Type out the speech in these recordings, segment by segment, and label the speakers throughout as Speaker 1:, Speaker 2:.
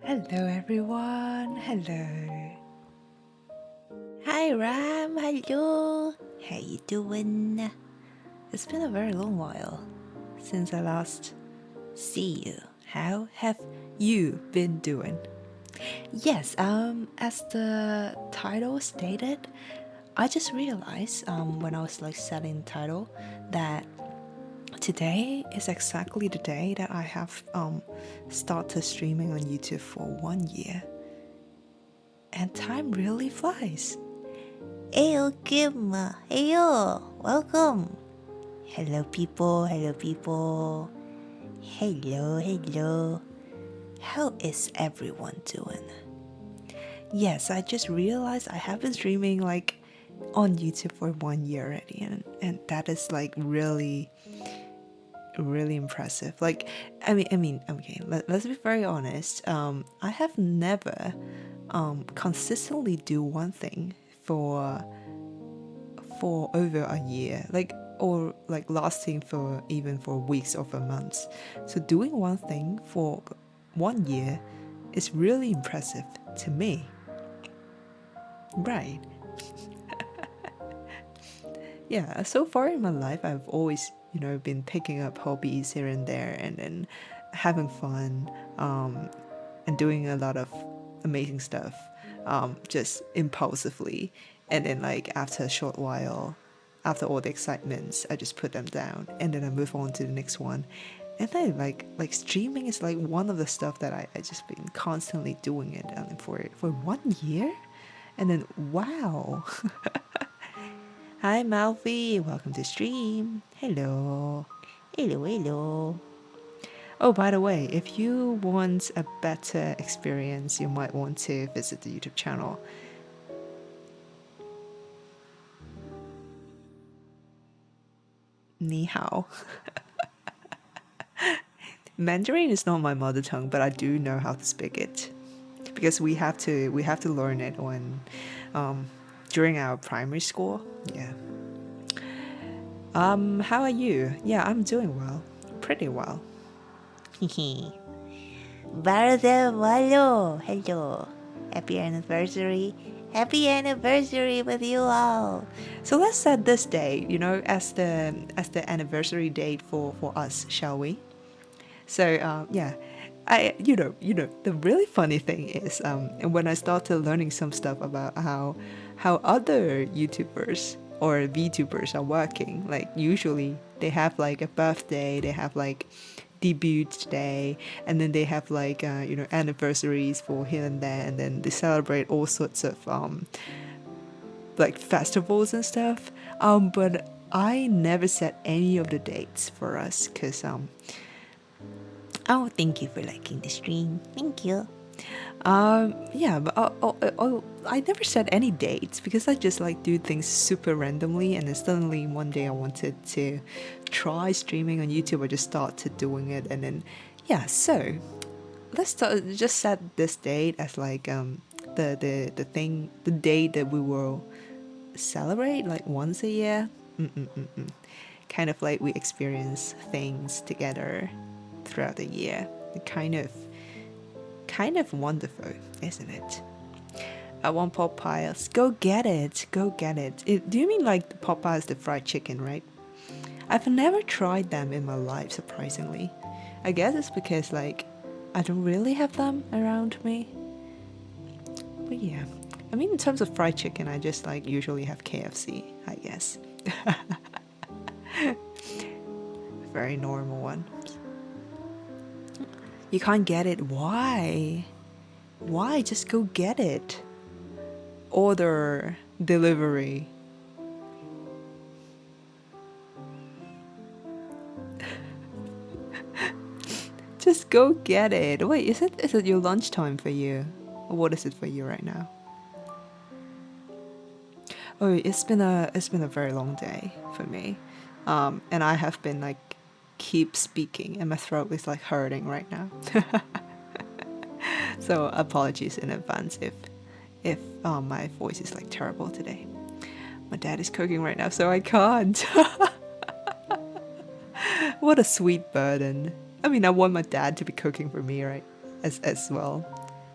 Speaker 1: Hello everyone, hello. Hi Ram, hello. How you doing? It's been a very long while since I last see you. How have you been doing? Yes, as the title stated, I just realized when I was like setting the title that today is exactly the day that I have started streaming on YouTube for 1 year. And time really flies. Ayo Kim, ayo, welcome. Hello people, hello people. Hello, hello. How is everyone doing? Yes, I just realized I have been streaming like on YouTube for 1 year already, and that is like really impressive. Like, okay, let's be very honest. I have never consistently do one thing for over a year, like, or like lasting for even for weeks or for months. So doing one thing for 1 year is really impressive to me, right? Yeah, so far in my life, I've always, been picking up hobbies here and there and then having fun, and doing a lot of amazing stuff, just impulsively. And then, like, after a short while, after all the excitements, I just put them down and then I move on to the next one. And then, like streaming is like one of the stuff that I just been constantly doing it for 1 year. And then, wow. Hi Malfi, welcome to stream. Hello. Hello, hello. Oh, by the way, if you want a better experience, you might want to visit the YouTube channel. Ni hao. Mandarin is not my mother tongue, but I do know how to speak it because we have to learn it when during our primary school. Yeah. How are you? Yeah, I'm doing well. Pretty well. Hello. Happy anniversary. Happy anniversary with you all. So let's set this day, as the anniversary date for us, shall we? So yeah, the really funny thing is when I started learning some stuff about how other YouTubers or VTubers are working, like usually they have like a birthday, they have like debut day, and then they have like anniversaries for here and there, and then they celebrate all sorts of like festivals and stuff. But I never set any of the dates for us because oh, thank you for liking the stream. Thank you. Yeah, but I never set any dates because I just like do things super randomly, and then suddenly one day I wanted to try streaming on YouTube. I just started doing it, and then yeah. So let's just set this date as like the date that we will celebrate like once a year. Kind of like we experience things together throughout the year. Kind of wonderful, isn't it? I want Popeyes. Go get it. Go get it. Do you mean like the Popeyes, the fried chicken, right? I've never tried them in my life, surprisingly. I guess it's because like I don't really have them around me. But yeah. I mean, in terms of fried chicken, I just like usually have KFC, I guess. Very normal one. You can't get it. Why? Why? Just go get it. Order delivery. Just go get it. Wait, is it your lunchtime for you? Or what is it for you right now? Oh, it's been a very long day for me. And I have been like keep speaking and my throat is like hurting right now. So apologies in advance if my voice is like terrible today. My dad is cooking right now, so I can't. What a sweet burden. I mean, I want my dad to be cooking for me, right? As well.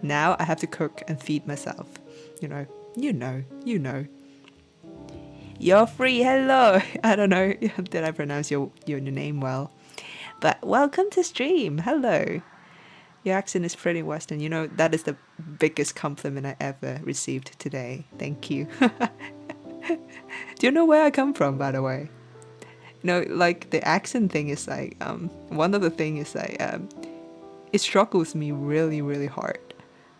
Speaker 1: Now I have to cook and feed myself. You know, you know, you know. You're free, hello. I don't know, did I pronounce your name well? But welcome to stream, hello. Your accent is pretty Western. You know, that is the biggest compliment I ever received today. Thank you. Do you know where I come from, by the way? You know, like the accent thing is like, one of the things is like, it struggles me really, really hard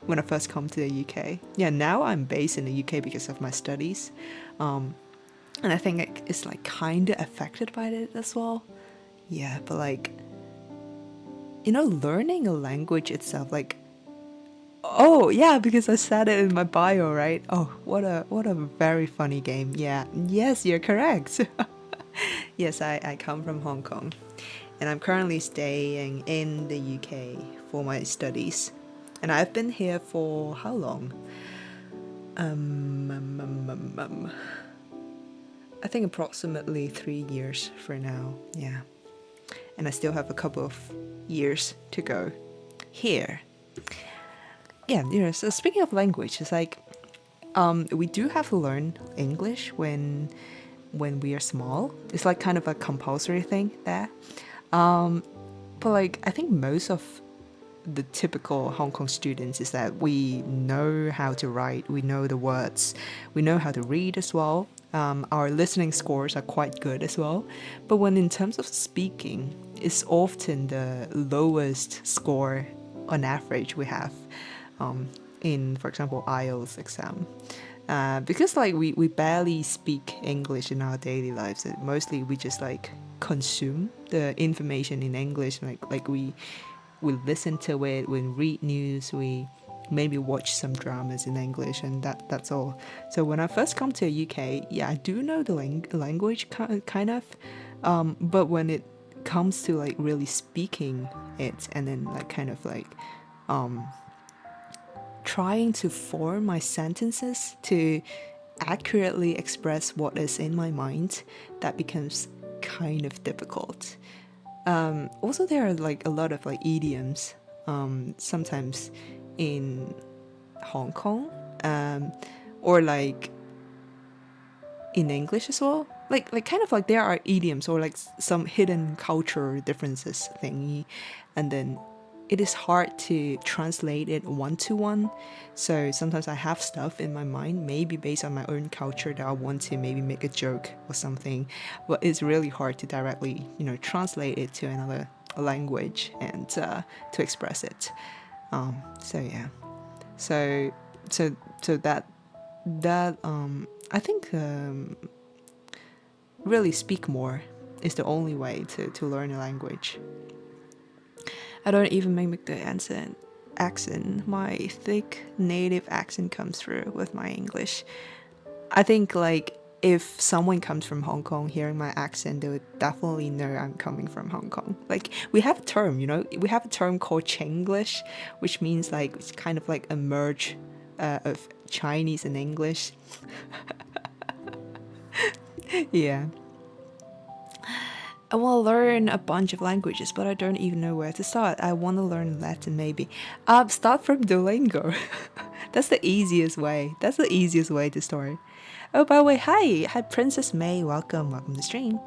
Speaker 1: when I first come to the UK. Yeah, now I'm based in the UK because of my studies. And I think it's like kind of affected by it as well. Yeah, but like, you know, learning a language itself, like, oh yeah, because I said it in my bio, right? Oh, what a very funny game. Yeah, yes, you're correct. Yes, I come from Hong Kong, and I'm currently staying in the UK for my studies, and I've been here for how long? I think approximately 3 years for now. Yeah, and I still have a couple of years to go here. Yeah, you know, so speaking of language, it's like we do have to learn English when we are small. It's like kind of a compulsory thing there. But like I think most of the typical Hong Kong students is that we know how to write, we know the words, we know how to read as well. Our listening scores are quite good as well. But when in terms of speaking, it's often the lowest score on average we have in, for example, IELTS exam. Because like we barely speak English in our daily lives. Mostly we just like consume the information in English. Like we listen to it, we read news, we maybe watch some dramas in English, and that's all. So when I first come to the UK, yeah, I do know the language kind of, but when it comes to like really speaking it, and then like kind of like trying to form my sentences to accurately express what is in my mind, that becomes kind of difficult. Also, there are like a lot of like idioms sometimes in Hong Kong, or like in English as well. Like kind of like there are idioms or like some hidden cultural differences thingy, and then it is hard to translate it one-to-one. So sometimes I have stuff in my mind, maybe based on my own culture, that I want to maybe make a joke or something, but it's really hard to directly, you know, translate it to another language and to express it. So yeah, so that I think really speak more is the only way to learn a language. I don't even make the accent. My thick native accent comes through with my English. I think like if someone comes from Hong Kong hearing my accent, they would definitely know I'm coming from Hong Kong. Like we have a term, you know, we have a term called Chinglish, which means like it's kind of like a merge of Chinese and English. Yeah. I want to learn a bunch of languages, but I don't even know where to start. I want to learn Latin, maybe. Start from Duolingo. That's the easiest way. That's the easiest way to start. Oh, by the way, hi, Princess May. Welcome to the stream.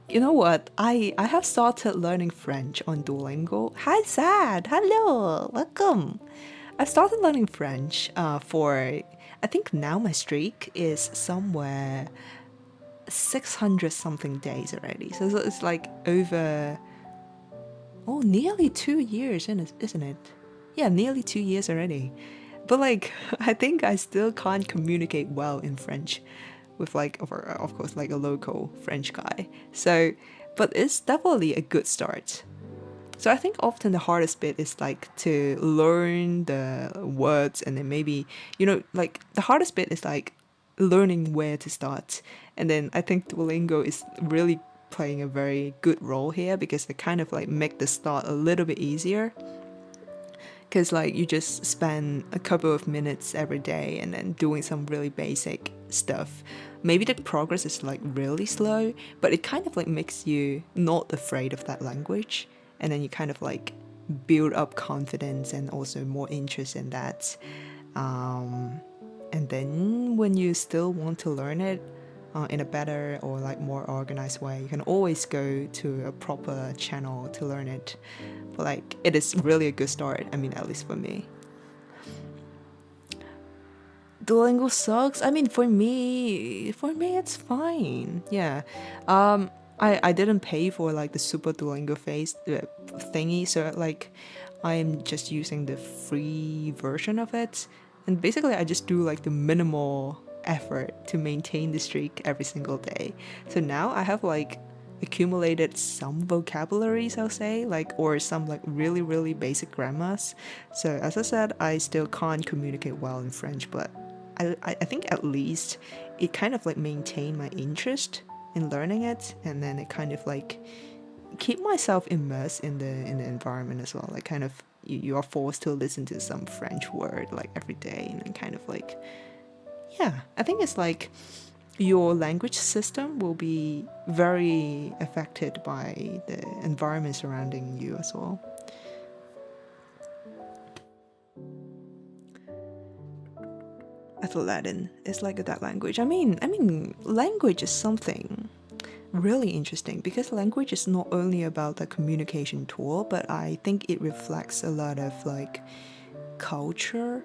Speaker 1: You know what? I have started learning French on Duolingo. Hi, Sad. Hello. Welcome. I started learning French for, I think now my streak is somewhere 600 something days already, so it's like over nearly 2 years, isn't it? Yeah, nearly 2 years already. But like I think I still can't communicate well in French with like of course like a local French guy, so but it's definitely a good start. So I think often the hardest bit is like to learn the words, and then maybe, you know, like the hardest bit is like learning where to start. And then I think Duolingo is really playing a very good role here, because they kind of like make the start a little bit easier, because like you just spend a couple of minutes every day and then doing some really basic stuff. Maybe the progress is like really slow, but it kind of like makes you not afraid of that language, and then you kind of like build up confidence and also more interest in that. And then when you still want to learn it in a better or like more organized way, you can always go to a proper channel to learn it. But like, it is really a good start. I mean, at least for me. Duolingo sucks. I mean, for me, it's fine. Yeah. I didn't pay for like the super Duolingo face thingy, so like, I'm just using the free version of it, and basically I just do like the minimal effort to maintain the streak every single day. So now I have like accumulated some vocabularies, I'll say, like, or some like really really basic grammars. So as I said, I still can't communicate well in French, but I think at least it kind of like maintained my interest in learning it, and then it kind of like keep myself immersed in the environment as well. Like, kind of you are forced to listen to some French word like every day, and then kind of like, yeah, I think it's like your language system will be very affected by the environment surrounding you as well. I thought Latin is like a dead language. I mean, language is something really interesting because language is not only about the communication tool, but I think it reflects a lot of like culture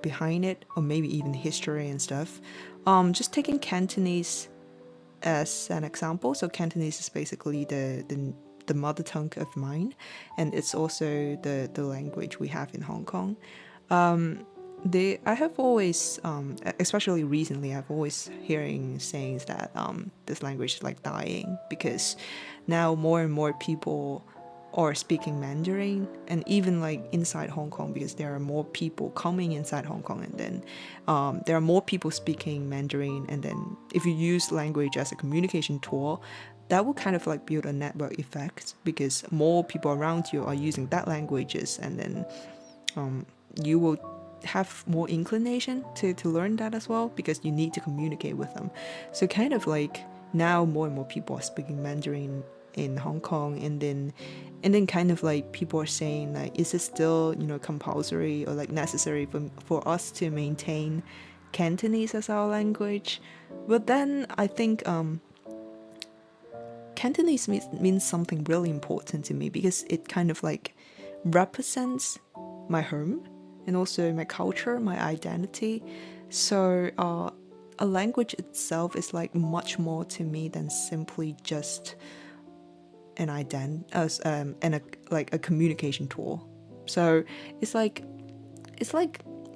Speaker 1: behind it, or maybe even history and stuff. Just taking Cantonese as an example. So Cantonese is basically the mother tongue of mine, and it's also the language we have in Hong Kong. I have always, especially recently, I've always hearing sayings that this language is like dying because now more and more people are speaking Mandarin, and even like inside Hong Kong, because there are more people coming inside Hong Kong, and then there are more people speaking Mandarin, and then if you use language as a communication tool, that will kind of like build a network effect because more people around you are using that languages, and then you will have more inclination to learn that as well because you need to communicate with them. So kind of like now more and more people are speaking Mandarin in Hong Kong, and then kind of like people are saying like, is it still, you know, compulsory or like necessary for us to maintain Cantonese as our language? But then I think Cantonese means something really important to me because it kind of like represents my home and also my culture, my identity. So a language itself is like much more to me than simply just an like a communication tool. So it's like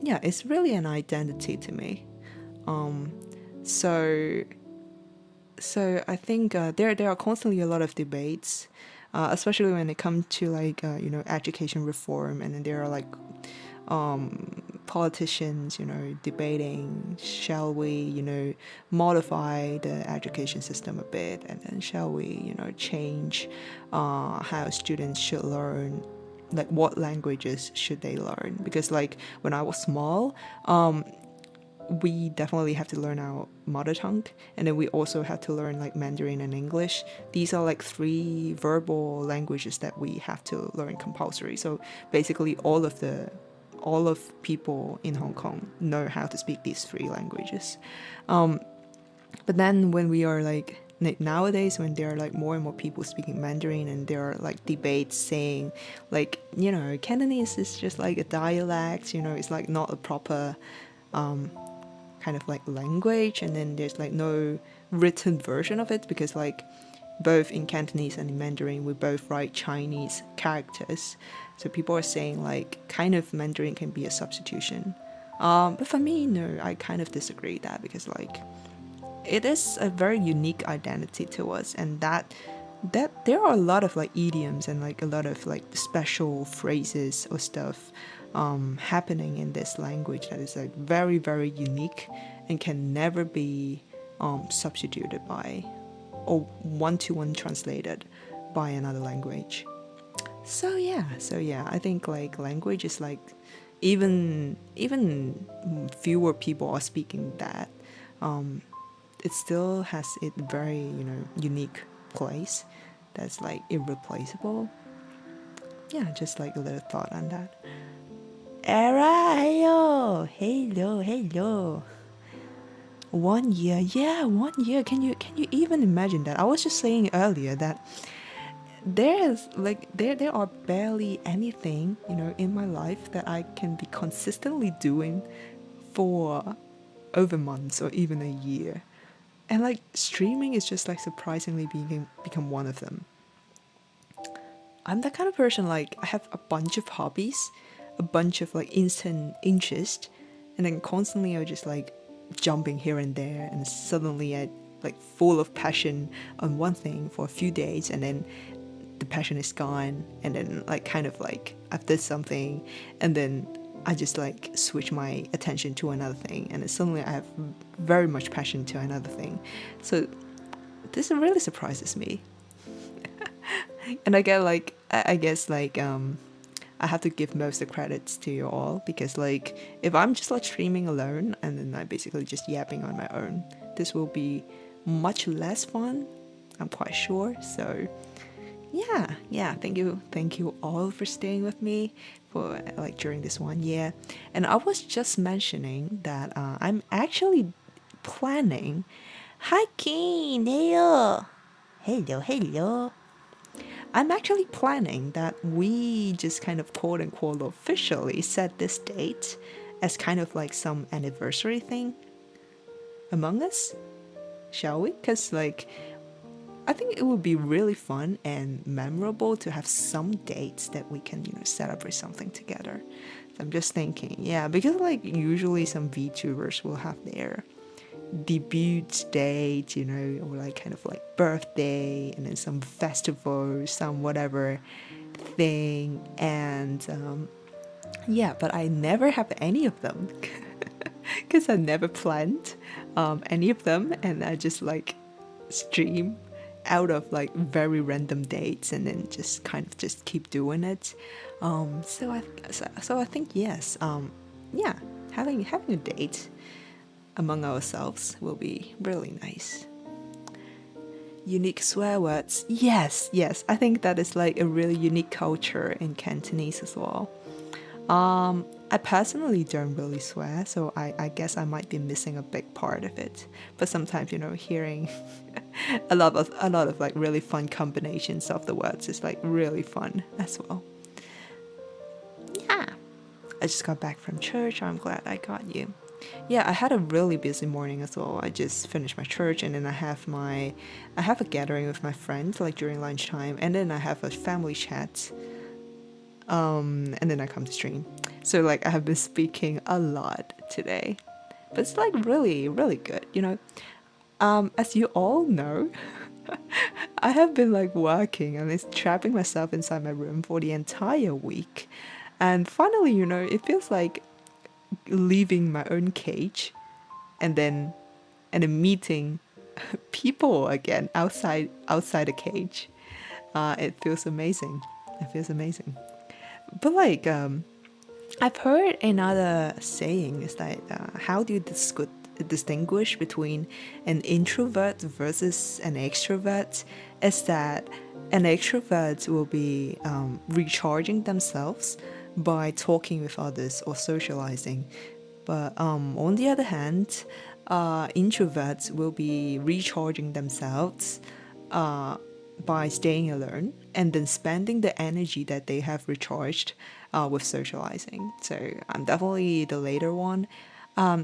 Speaker 1: yeah, it's really an identity to me. So I think there are constantly a lot of debates, especially when it comes to like you know, education reform, and then there are like politicians, you know, debating, shall we, you know, modify the education system a bit, and then shall we, you know, change how students should learn, like what languages should they learn? Because like when I was small, we definitely have to learn our mother tongue, and then we also have to learn like Mandarin and English. These are like 3 verbal languages that we have to learn compulsory. So basically all of people in Hong Kong know how to speak these 3 languages. But then when we are like nowadays, when there are like more and more people speaking Mandarin, and there are like debates saying like, you know, Cantonese is just like a dialect, you know, it's like not a proper kind of like language, and then there's like no written version of it because like both in Cantonese and in Mandarin we both write Chinese characters, so people are saying like kind of Mandarin can be a substitution, but for me, no, I kind of disagree that, because like it is a very unique identity to us, and that there are a lot of like idioms and like a lot of like special phrases or stuff happening in this language that is like very very unique and can never be substituted by or one-to-one translated by another language. So yeah, I think like language is like even fewer people are speaking that. It still has it very, you know, unique place that's like irreplaceable. yeah, just like a little thought on that. Era, hello. 1 year, yeah, 1 year. Can you even imagine that? I was just saying earlier that there are barely anything, in my life that I can be consistently doing for over months or even a year. And like streaming is just like surprisingly become one of them. I'm that kind of person, like I have a bunch of hobbies, a bunch of like instant interest, and then constantly I just like jumping here and there, and suddenly I like full of passion on one thing for a few days, and then the passion is gone, and then like kind of like I've did something, and then I just like switch my attention to another thing, and then suddenly I have very much passion to another thing. So this really surprises me. And I get like I guess like I have to give most of the credits to you all, because like if I'm just like streaming alone and then I basically just yapping on my own, this will be much less fun, I'm quite sure. So yeah, thank you all for staying with me for like during this 1 year. And I was just mentioning that I'm actually planning hiking. Hello. I'm actually planning that we just kind of quote unquote officially set this date as kind of like some anniversary thing among us, shall we? Because like I think it would be really fun and memorable to have some dates that we can, celebrate something together. So I'm just thinking, yeah, because like usually some VTubers will have their debut date, or like kind of like birthday, and then some festival, some whatever thing, and yeah, but I never have any of them because I never planned any of them, and I just like stream out of like very random dates, and then just kind of just keep doing it. So I think yes, yeah, having a date among ourselves will be really nice. Unique swear words. Yes. I think that is like a really unique culture in Cantonese as well. I personally don't really swear, so I guess I might be missing a big part of it. But sometimes, hearing a lot of like really fun combinations of the words is like really fun as well. Yeah. I just got back from church. I'm glad I got you. Yeah, I had a really busy morning as well. I just finished my church, and then I have a gathering with my friends like during lunchtime, and then I have a family chat. And then I come to stream. So like I have been speaking a lot today. But it's like really, really good, As you all know, I have been like working and it's trapping myself inside my room for the entire week. And finally, it feels like leaving my own cage, and then meeting people again outside the cage. It feels amazing. But like I've heard another saying is that how do you distinguish between an introvert versus an extrovert? Is that an extrovert will be recharging themselves by talking with others or socializing, but on the other hand, introverts will be recharging themselves by staying alone and then spending the energy that they have recharged with socializing. So I'm definitely the later one.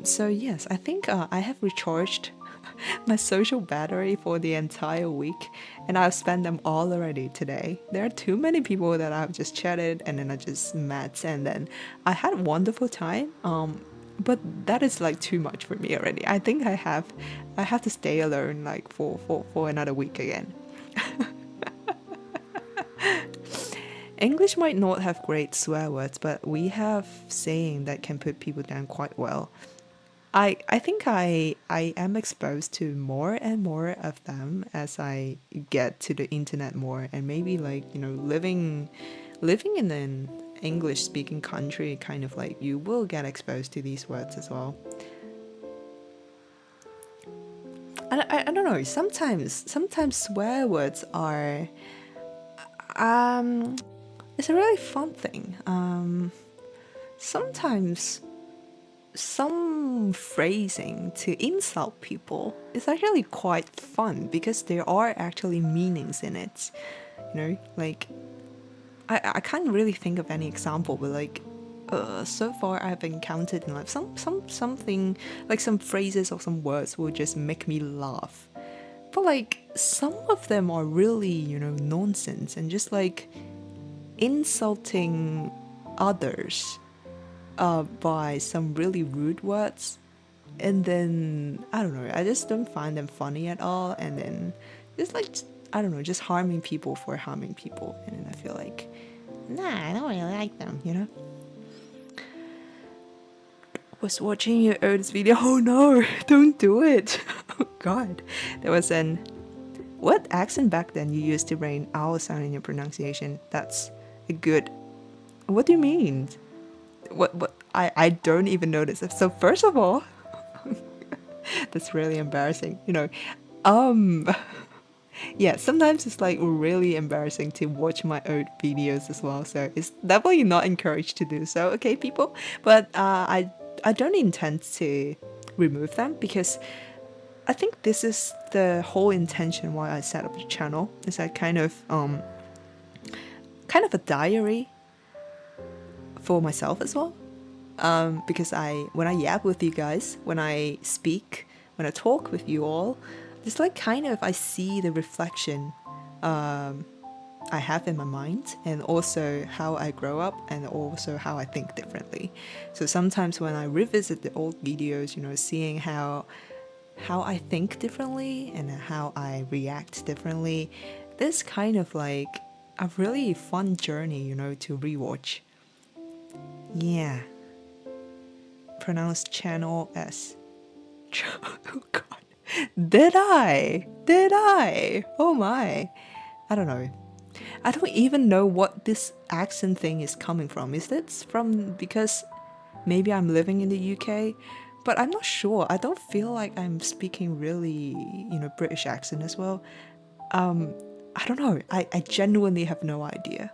Speaker 1: So yes, I think I have recharged my social battery for the entire week, and I've spent them all already today. There are too many people that I've just chatted and then I just met, and then I had a wonderful time. But that is like too much for me already. I think I have to stay alone like for another week again. English might not have great swear words, but we have saying that can put people down quite well. I think I am exposed to more and more of them as I get to the internet more, and maybe like, living in an English speaking country, kind of like you will get exposed to these words as well. I don't know, sometimes swear words are it's a really fun thing. Sometimes some phrasing to insult people is actually quite fun because there are actually meanings in it. You know, like I can't really think of any example, but like so far I've encountered in life something like some phrases or some words will just make me laugh. But like some of them are really, you know, nonsense and just like insulting others by some really rude words. And then I don't know, I just don't find them funny at all. And then it's like, I don't know, just harming people for harming people. And then I feel like, nah, I don't really like them, you know? Was watching your oldest video. Oh no, don't do it. Oh god. There was an, what accent back then you used to bring owl sound in your pronunciation? That's a good, what do you mean? What I don't even notice. So first of all, that's really embarrassing, you know. Yeah, sometimes it's like really embarrassing to watch my old videos as well, so it's definitely not encouraged to do so, okay people? But I don't intend to remove them because I think this is the whole intention why I set up the channel. Is that kind of a diary for myself as well. Because when I yap with you guys, when I speak, when I talk with you all, it's like kind of I see the reflection I have in my mind, and also how I grow up, and also how I think differently. So sometimes when I revisit the old videos, you know, seeing how I think differently and how I react differently, this kind of like a really fun journey, you know, to rewatch. Yeah. Pronounced channel as. Oh god. Did I? Oh my. I don't know. I don't even know what this accent thing is coming from. Is this from because maybe I'm living in the UK? But I'm not sure. I don't feel like I'm speaking really, you know, British accent as well. I don't know. I genuinely have no idea.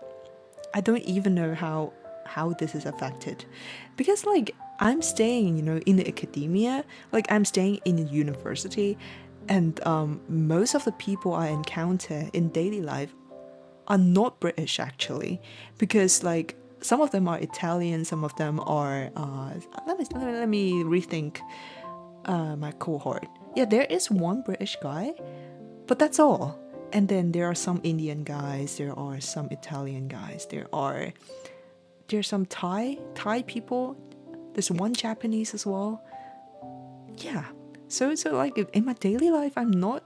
Speaker 1: I don't even know how this is affected, because like I'm staying, you know, in the academia, like I'm staying in the university, and most of the people I encounter in daily life are not British actually, because like some of them are Italian, some of them are let me rethink my cohort. Yeah, there is one British guy, but that's all. And then there are some Indian guys, there are some Italian guys, there's some Thai people, there's one Japanese as well. Yeah. So like in my daily life I'm not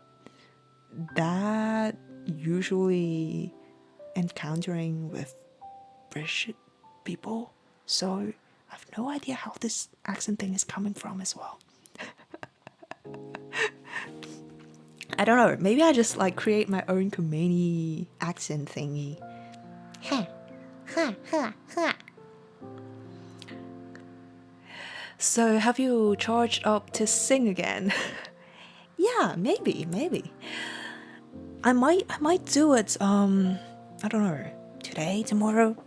Speaker 1: that usually encountering with British people. So I have no idea how this accent thing is coming from as well. I don't know, maybe I just like create my own Komeini accent thingy. Ha, ha, ha, ha. So have you charged up to sing again? Yeah, maybe. I might do it, I don't know, today, tomorrow.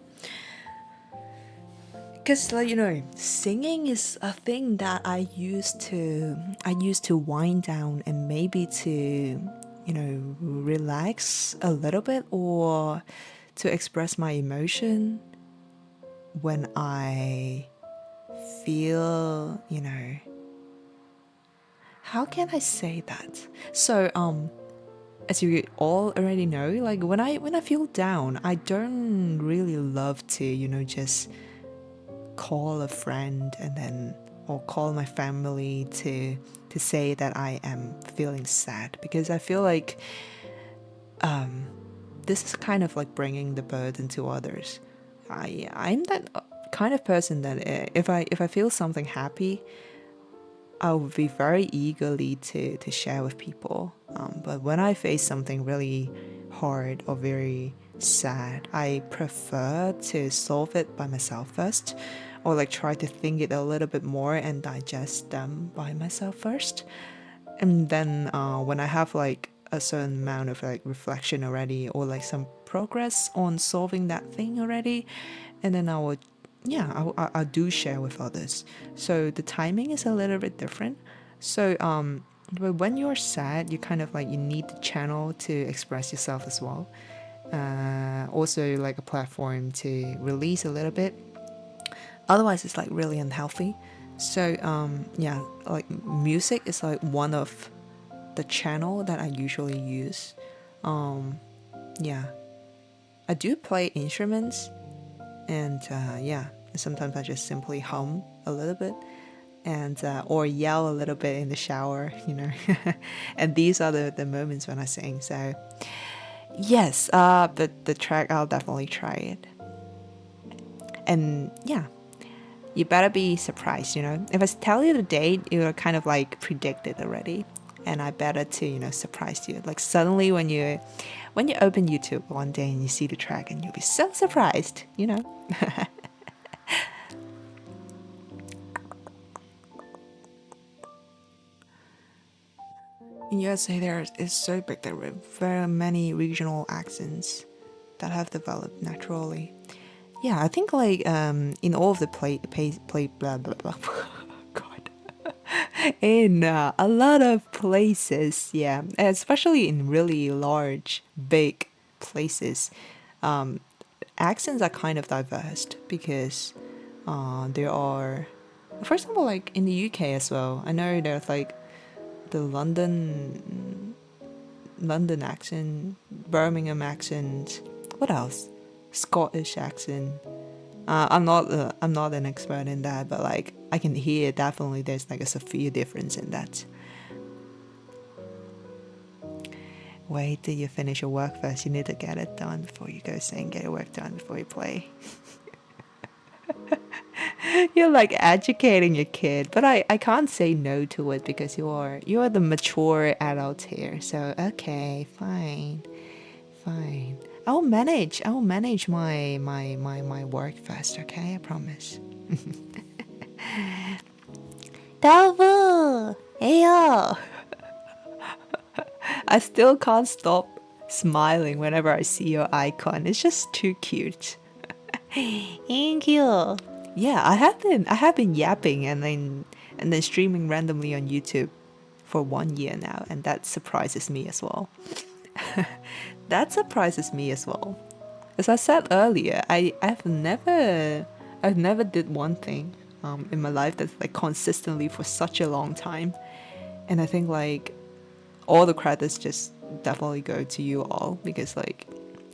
Speaker 1: Because like, you know, singing is a thing that I used to wind down and maybe to, you know, relax a little bit, or to express my emotion when I feel, you know, how can I say that? So as you all already know, like when I feel down, I don't really love to, you know, just call a friend and then, or call my family to say that I am feeling sad, because I feel like this is kind of like bringing the burden to others. I'm that kind of person that if I feel something happy, I will be very eagerly to share with people. But when I face something really hard or very sad, I prefer to solve it by myself first, or like try to think it a little bit more and digest them by myself first. And then when I have like a certain amount of like reflection already, or like some progress on solving that thing already, and then I would, yeah, I do share with others. So the timing is a little bit different. So but when you're sad, you kind of like, you need the channel to express yourself as well. Also like a platform to release a little bit. Otherwise, it's like really unhealthy. So yeah, like music is like one of the channel that I usually use. Yeah, I do play instruments, and yeah, sometimes I just simply hum a little bit, and or yell a little bit in the shower, you know. And these are the moments when I sing. So yes, but the track, I'll definitely try it. And yeah, you better be surprised, you know. If I tell you the date, you'll kind of like predict it already. And I better to, you know, surprise you. Like suddenly when you open YouTube one day and you see the track, and you'll be so surprised, you know. In USA, there is so big. There are very many regional accents that have developed naturally. Yeah, I think like in all of the play blah blah blah. God, in a lot of places, yeah, especially in really large, big places, accents are kind of diverse because there are, for example, like in the UK as well. I know there's like the London accent, Birmingham accent. What else? Scottish accent. I'm not an expert in that, but like I can hear definitely there's like a severe difference in that. Wait till you finish your work first. You need to get it done before you go sing. Get your work done before you play. You're like educating your kid, but I can't say no to it because you are the mature adult here. So okay, fine, fine. I'll manage my work first, okay? I promise. Double! Ayo! I still can't stop smiling whenever I see your icon. It's just too cute. Thank you. Yeah, I have been yapping and then streaming randomly on YouTube for 1 year now, and that surprises me as well. That surprises me as well. As I said earlier, I've never did one thing in my life that's like consistently for such a long time. And I think like all the credits just definitely go to you all, because like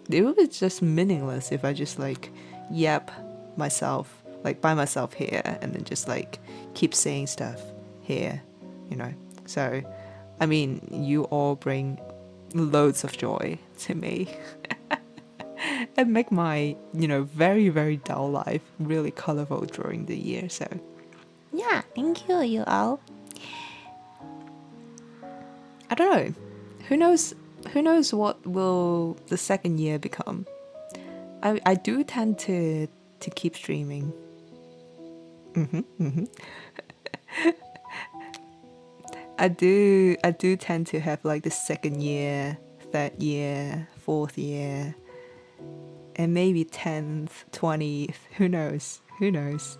Speaker 1: it would be just meaningless if I just like yap myself like by myself here and then just like keep saying stuff here, you know. So I mean, you all bring loads of joy to me and make my, you know, very, very dull life really colorful during the year. So yeah, thank you, you all. I don't know. Who knows what will the second year become? I do tend to keep streaming. I do tend to have like the second year, third year, fourth year, and maybe 10th, 20th. Who knows? Who knows?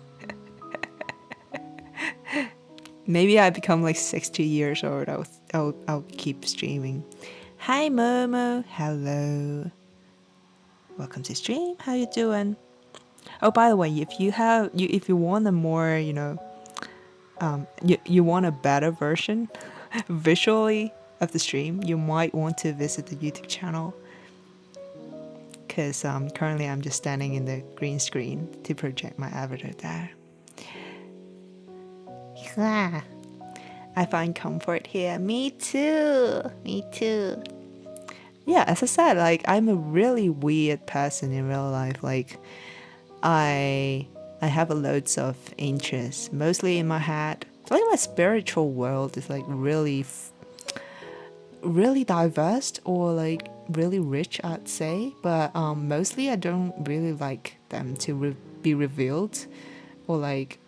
Speaker 1: Maybe I become like 60 years old. I'll keep streaming. Hi Momo, hello. Welcome to stream. How you doing? Oh, by the way, if you want a more, you know, you want a better version visually of the stream, you might want to visit the YouTube channel, because currently I'm just standing in the green screen to project my avatar there. Yeah, I find comfort here. Me too. Me too. Yeah, as I said, like I'm a really weird person in real life. Like I have loads of interests, mostly in my head. It's like my spiritual world is like really diverse, or like really rich, I'd say. But mostly I don't really like them to be revealed, or like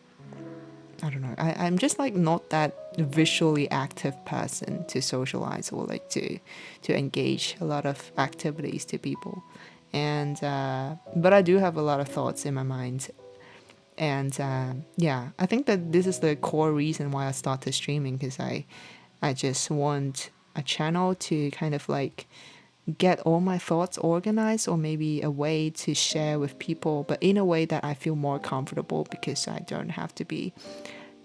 Speaker 1: I don't know. I'm just like not that visually active person to socialize or like to engage a lot of activities to people. And but I do have a lot of thoughts in my mind. And yeah, I think that this is the core reason why I started streaming, because I just want a channel to kind of like get all my thoughts organized, or maybe a way to share with people, but in a way that I feel more comfortable, because I don't have to be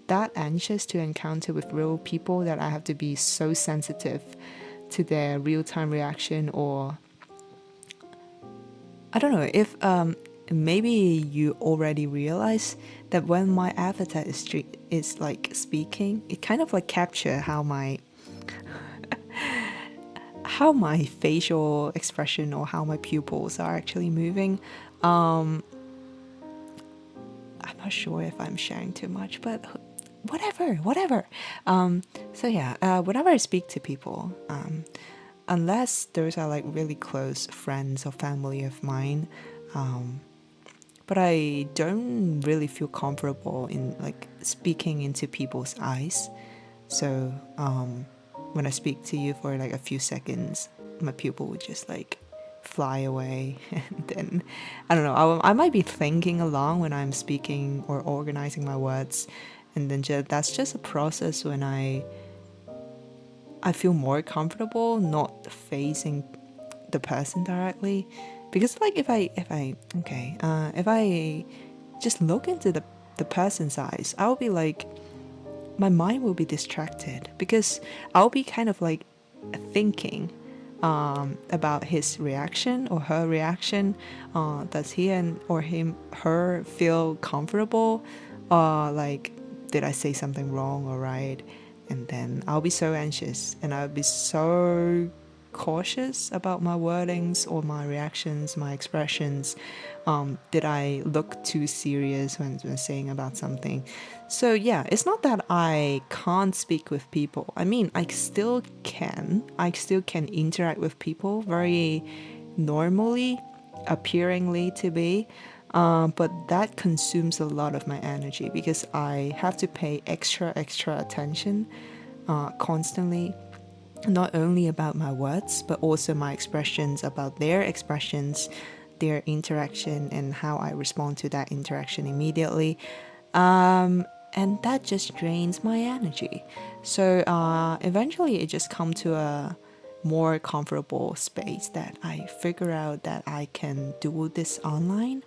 Speaker 1: that anxious to encounter with real people, that I have to be so sensitive to their real-time reaction. Or I don't know if maybe you already realize that when my avatar is like speaking, it kind of like capture how my facial expression or how my pupils are actually moving. I'm not sure if I'm sharing too much, but whatever. So yeah, whenever I speak to people, unless those are like really close friends or family of mine, but I don't really feel comfortable in like speaking into people's eyes. So when I speak to you for like a few seconds, my pupil would just like fly away. And then I don't know, I might be thinking along when I'm speaking or organizing my words, and then that's just a process when I feel more comfortable not facing the person directly. Because like if I just look into the person's eyes, I'll be like, my mind will be distracted, because I'll be kind of like thinking about his reaction or her reaction. Does he or her feel comfortable? Like, did I say something wrong or right? And then I'll be so anxious, and I'll be so cautious about my wordings or my reactions, my expressions. Did I look too serious when saying about something? So yeah, it's not that I can't speak with people. I mean, I still can. I still can interact with people very normally, appearingly to be. But that consumes a lot of my energy, because I have to pay extra attention constantly, not only about my words, but also my expressions, about their expressions, their interaction, and how I respond to that interaction immediately. And that just drains my energy. So eventually it just come to a more comfortable space that I figure out that I can do this online.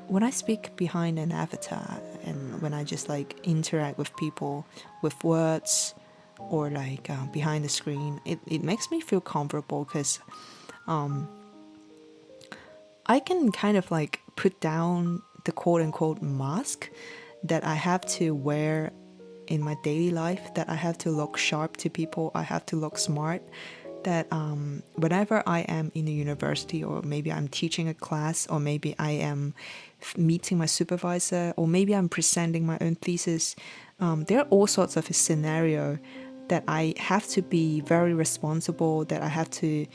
Speaker 1: When I speak behind an avatar, and when I just like interact with people with words, or like behind the screen, it makes me feel comfortable, because I can kind of like put down the quote unquote mask that I have to wear in my daily life, that I have to look sharp to people, I have to look smart, that whenever I am in a university, or maybe I'm teaching a class, or maybe I am meeting my supervisor, or maybe I'm presenting my own thesis, there are all sorts of scenario that I have to be very responsible, that I have to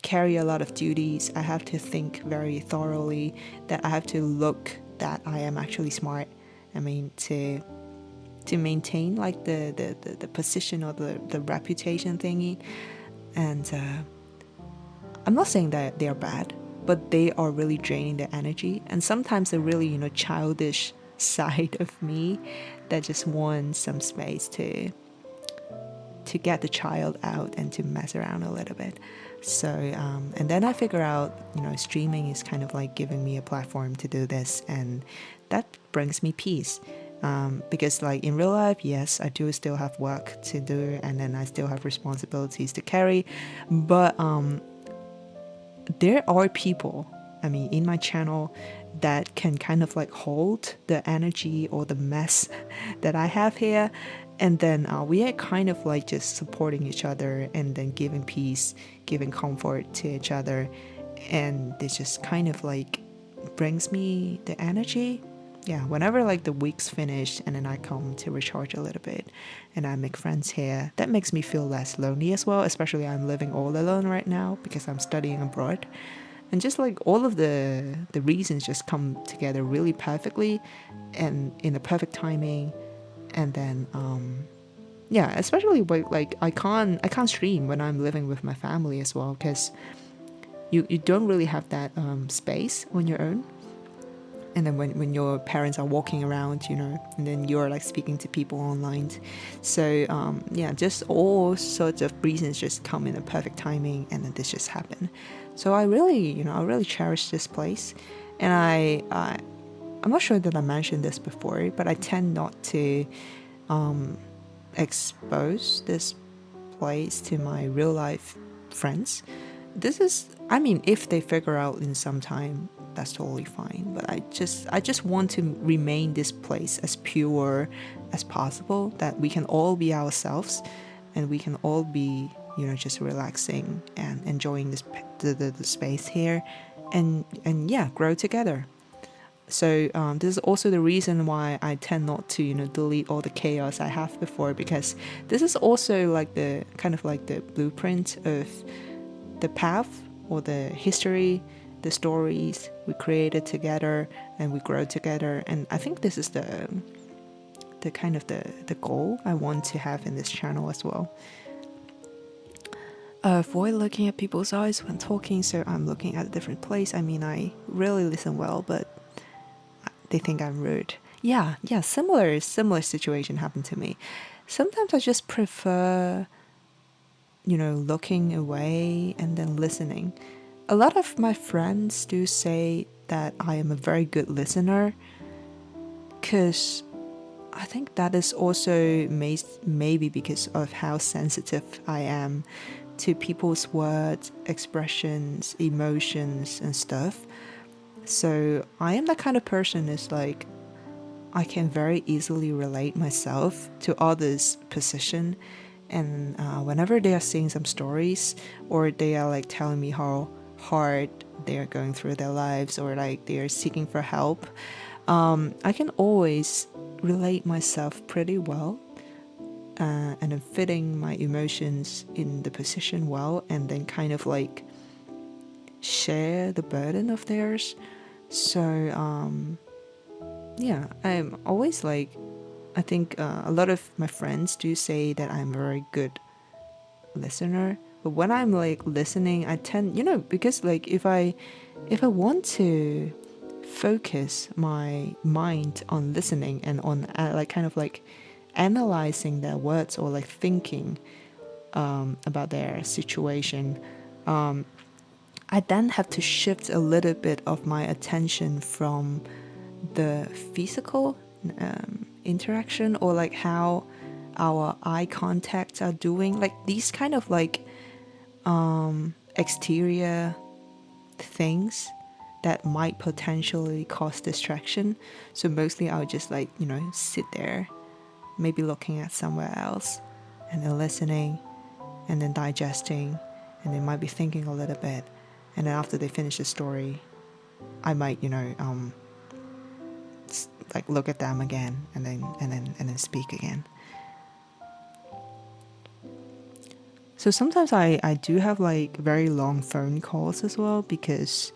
Speaker 1: carry a lot of duties, I have to think very thoroughly, that I have to look that I am actually smart. I mean, to maintain like the position or the reputation thingy. And I'm not saying that they are bad, but they are really draining their energy. And sometimes the really, childish side of me that just wants some space to get the child out and to mess around a little bit. So and then I figure out, streaming is kind of like giving me a platform to do this, and that brings me peace. Because like in real life, yes, I do still have work to do, and then I still have responsibilities to carry, but there are people, I mean, in my channel that can kind of like hold the energy or the mess that I have here. And then we are kind of like just supporting each other, and then giving peace, giving comfort to each other. And it just kind of like brings me the energy. Yeah, whenever like the week's finished, and then I come to recharge a little bit, and I make friends here, that makes me feel less lonely as well. Especially I'm living all alone right now because I'm studying abroad. And just like all of the reasons just come together really perfectly, and in the perfect timing. And then yeah, especially like I can't stream when I'm living with my family as well, because you don't really have that space on your own. And then when your parents are walking around, and then you're like speaking to people online. So yeah, just all sorts of reasons just come in a perfect timing, and then this just happened. So I really cherish this place. And I'm not sure that I mentioned this before, but I tend not to expose this place to my real life friends. This is, I mean, if they figure out in some time, that's totally fine. But I just want to remain this place as pure as possible, that we can all be ourselves, and we can all be, just relaxing and enjoying the space here, and yeah, grow together. So this is also the reason why I tend not to, delete all the chaos I have before, because this is also like the kind of like the blueprint of the path or the history, the stories we created together, and we grow together. And I think this is the kind of the goal I want to have in this channel as well. Avoid looking at people's eyes when talking, so I'm looking at a different place. I mean, I really listen well, but they think I'm rude. Yeah, similar situation happened to me. Sometimes I just prefer, looking away and then listening. A lot of my friends do say that I am a very good listener, because I think that is also maybe because of how sensitive I am to people's words, expressions, emotions, and stuff. So I am that kind of person is like, I can very easily relate myself to others' position. And whenever they are seeing some stories, or they are like telling me how hard they are going through their lives, or like they are seeking for help, I can always relate myself pretty well, and then fitting my emotions in the position well, and then kind of like share the burden of theirs. So yeah, I'm always like, I think a lot of my friends do say that I'm a very good listener. But when I'm like listening, I tend, because like if I want to focus my mind on listening and on like kind of like analyzing their words, or like thinking about their situation, I then have to shift a little bit of my attention from the physical interaction, or like how our eye contacts are doing, like these kind of like exterior things that might potentially cause distraction. So mostly I would just like, sit there, maybe looking at somewhere else, and then listening, and then digesting, and they might be thinking a little bit. And then after they finish the story, I might, like look at them again, and then speak again. So sometimes I do have like very long phone calls as well, because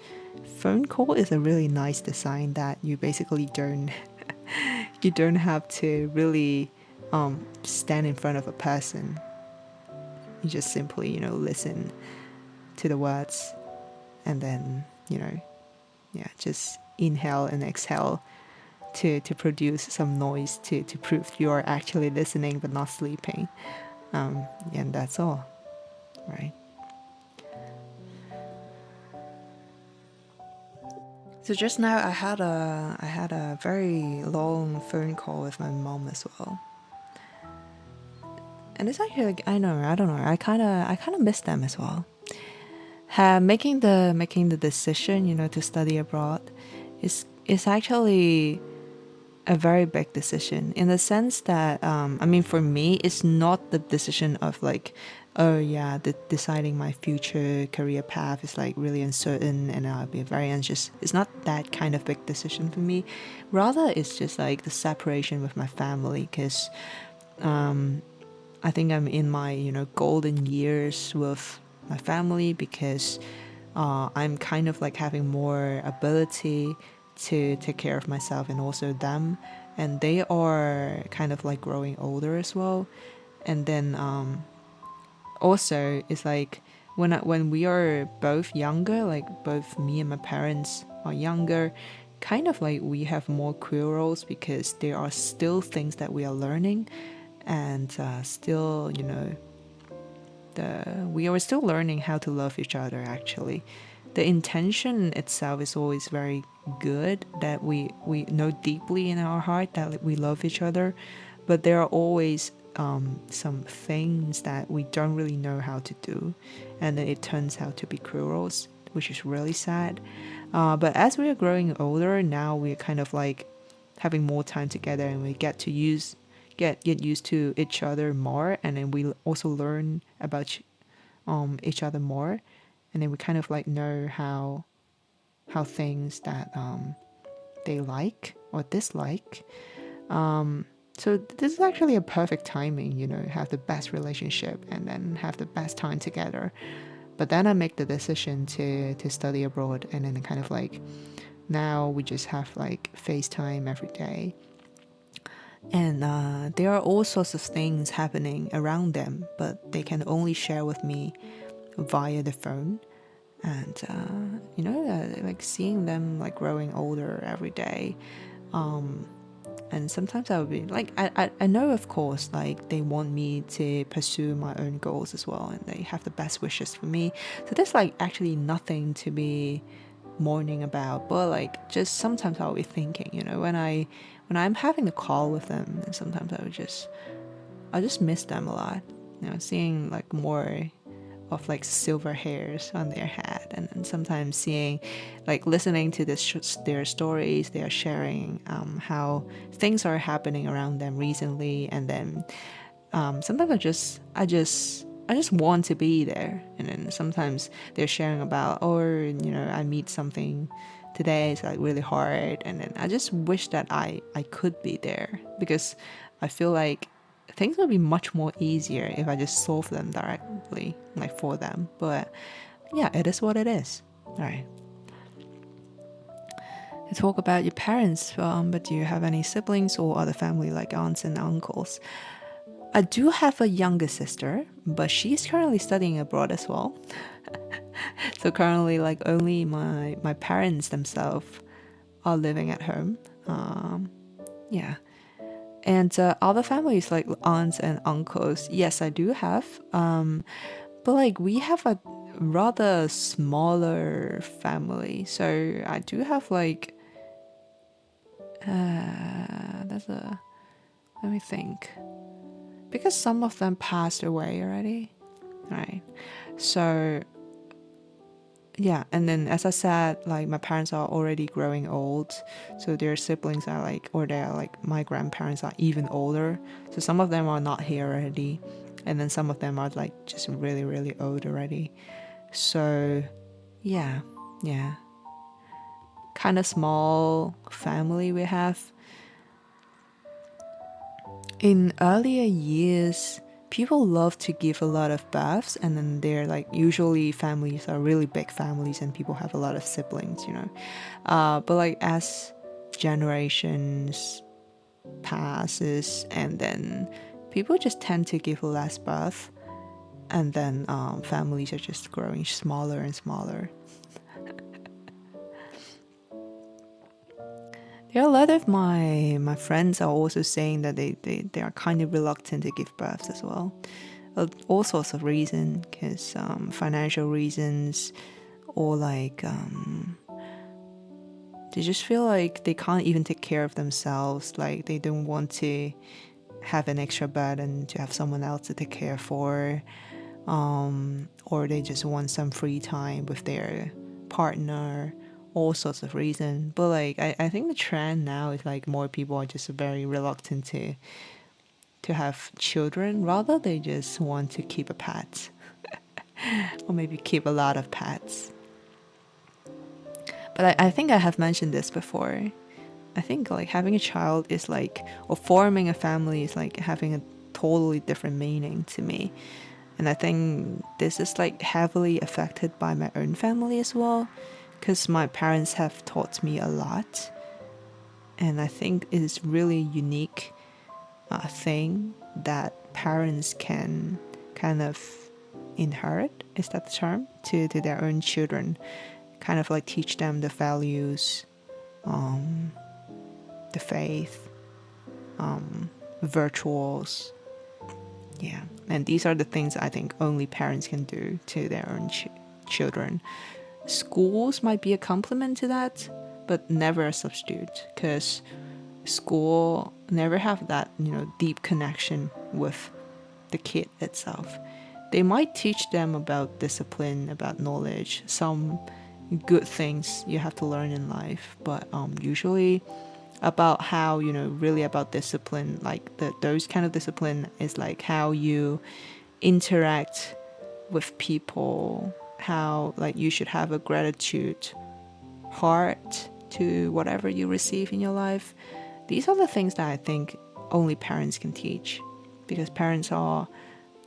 Speaker 1: phone call is a really nice design that you basically don't you don't have to really stand in front of a person. You just simply, listen to the words, and then, yeah, just inhale and exhale to produce some noise to prove you're actually listening but not sleeping. And that's all, right? So just now I had a very long phone call with my mom as well. And it's actually like, I don't know. I kind of miss them as well. Making the decision, to study abroad is actually a very big decision, in the sense that I mean, for me, it's not the decision of like, oh yeah, deciding my future career path is like really uncertain and I'll be very anxious. It's not that kind of big decision for me. Rather, it's just like the separation with my family, because I think I'm in my golden years with my family, because I'm kind of like having more ability to take care of myself and also them, and they are kind of like growing older as well. And then also it's like when we are both younger, like both me and my parents are younger, kind of like we have more quarrels because there are still things that we are learning, and still, you know, we are still learning how to love each other. Actually, the intention itself is always very good, that we know deeply in our heart that we love each other, but there are always some things that we don't really know how to do, and then it turns out to be quarrels, which is really sad. But as we are growing older now, we're kind of like having more time together, and we get used to each other more, and then we also learn about each other more, and then we kind of like know how things that they like or dislike. So this is actually a perfect timing, you know, have the best relationship and then have the best time together. But then I make the decision to study abroad, and then kind of like now we just have like FaceTime every day. And there are all sorts of things happening around them, but they can only share with me via the phone. And you know, like seeing them like growing older every day. And sometimes I would be like, I know, of course, like they want me to pursue my own goals as well, and they have the best wishes for me. So there's like actually nothing to be mourning about, but like just sometimes I'll be thinking, you know, when I'm having a call with them, and sometimes I just miss them a lot, you know, seeing like more of like silver hairs on their head, and then sometimes seeing, like listening to their stories they are sharing, how things are happening around them recently, and then sometimes I just want to be there, and then sometimes they're sharing about, or you know, I meet something today, it's like really hard, and then I just wish that I could be there, because I feel like things would be much more easier if I just solve them directly, like for them. But yeah, it is what it is. All right. To talk about your parents, but do you have any siblings or other family like aunts and uncles? I do have a younger sister, but she's currently studying abroad as well. So currently, like only my parents themselves are living at home. Yeah. And other families like aunts and uncles, yes, I do have. But like we have a rather smaller family, so I do have like that's a let me think, because some of them passed away already, right? So yeah, and then as I said, like my parents are already growing old, so their siblings are like, or they're like, my grandparents are even older, so some of them are not here already, and then some of them are like just really really old already. So yeah, yeah, kind of small family we have. In earlier years, people love to give a lot of births, and then they're like, usually families are really big families and people have a lot of siblings, you know. But like as generations passes, and then people just tend to give less birth, and then families are just growing smaller and smaller. There are a lot of my friends are also saying that they are kind of reluctant to give birth as well. All sorts of reasons, because financial reasons, or like they just feel like they can't even take care of themselves. Like they don't want to have an extra burden to have someone else to take care for, or they just want some free time with their partner, all sorts of reasons. But like I think the trend now is like more people are just very reluctant to have children, rather they just want to keep a pet or maybe keep a lot of pets. But I think I have mentioned this before. I think like having a child is like, or forming a family is like having a totally different meaning to me. And I think this is like heavily affected by my own family as well, because my parents have taught me a lot. And I think it is really unique thing that parents can kind of inherit, is that the term, to their own children, kind of like teach them the values, the faith, virtuals. Yeah, and these are the things I think only parents can do to their own children. Schools might be a complement to that, but never a substitute, because school never have that, deep connection with the kid itself. They might teach them about discipline, about knowledge, some good things you have to learn in life, but usually about how, really about discipline, like those kind of discipline is like how you interact with people, how like you should have a gratitude heart to whatever you receive in your life. These are the things that I think only parents can teach, because parents are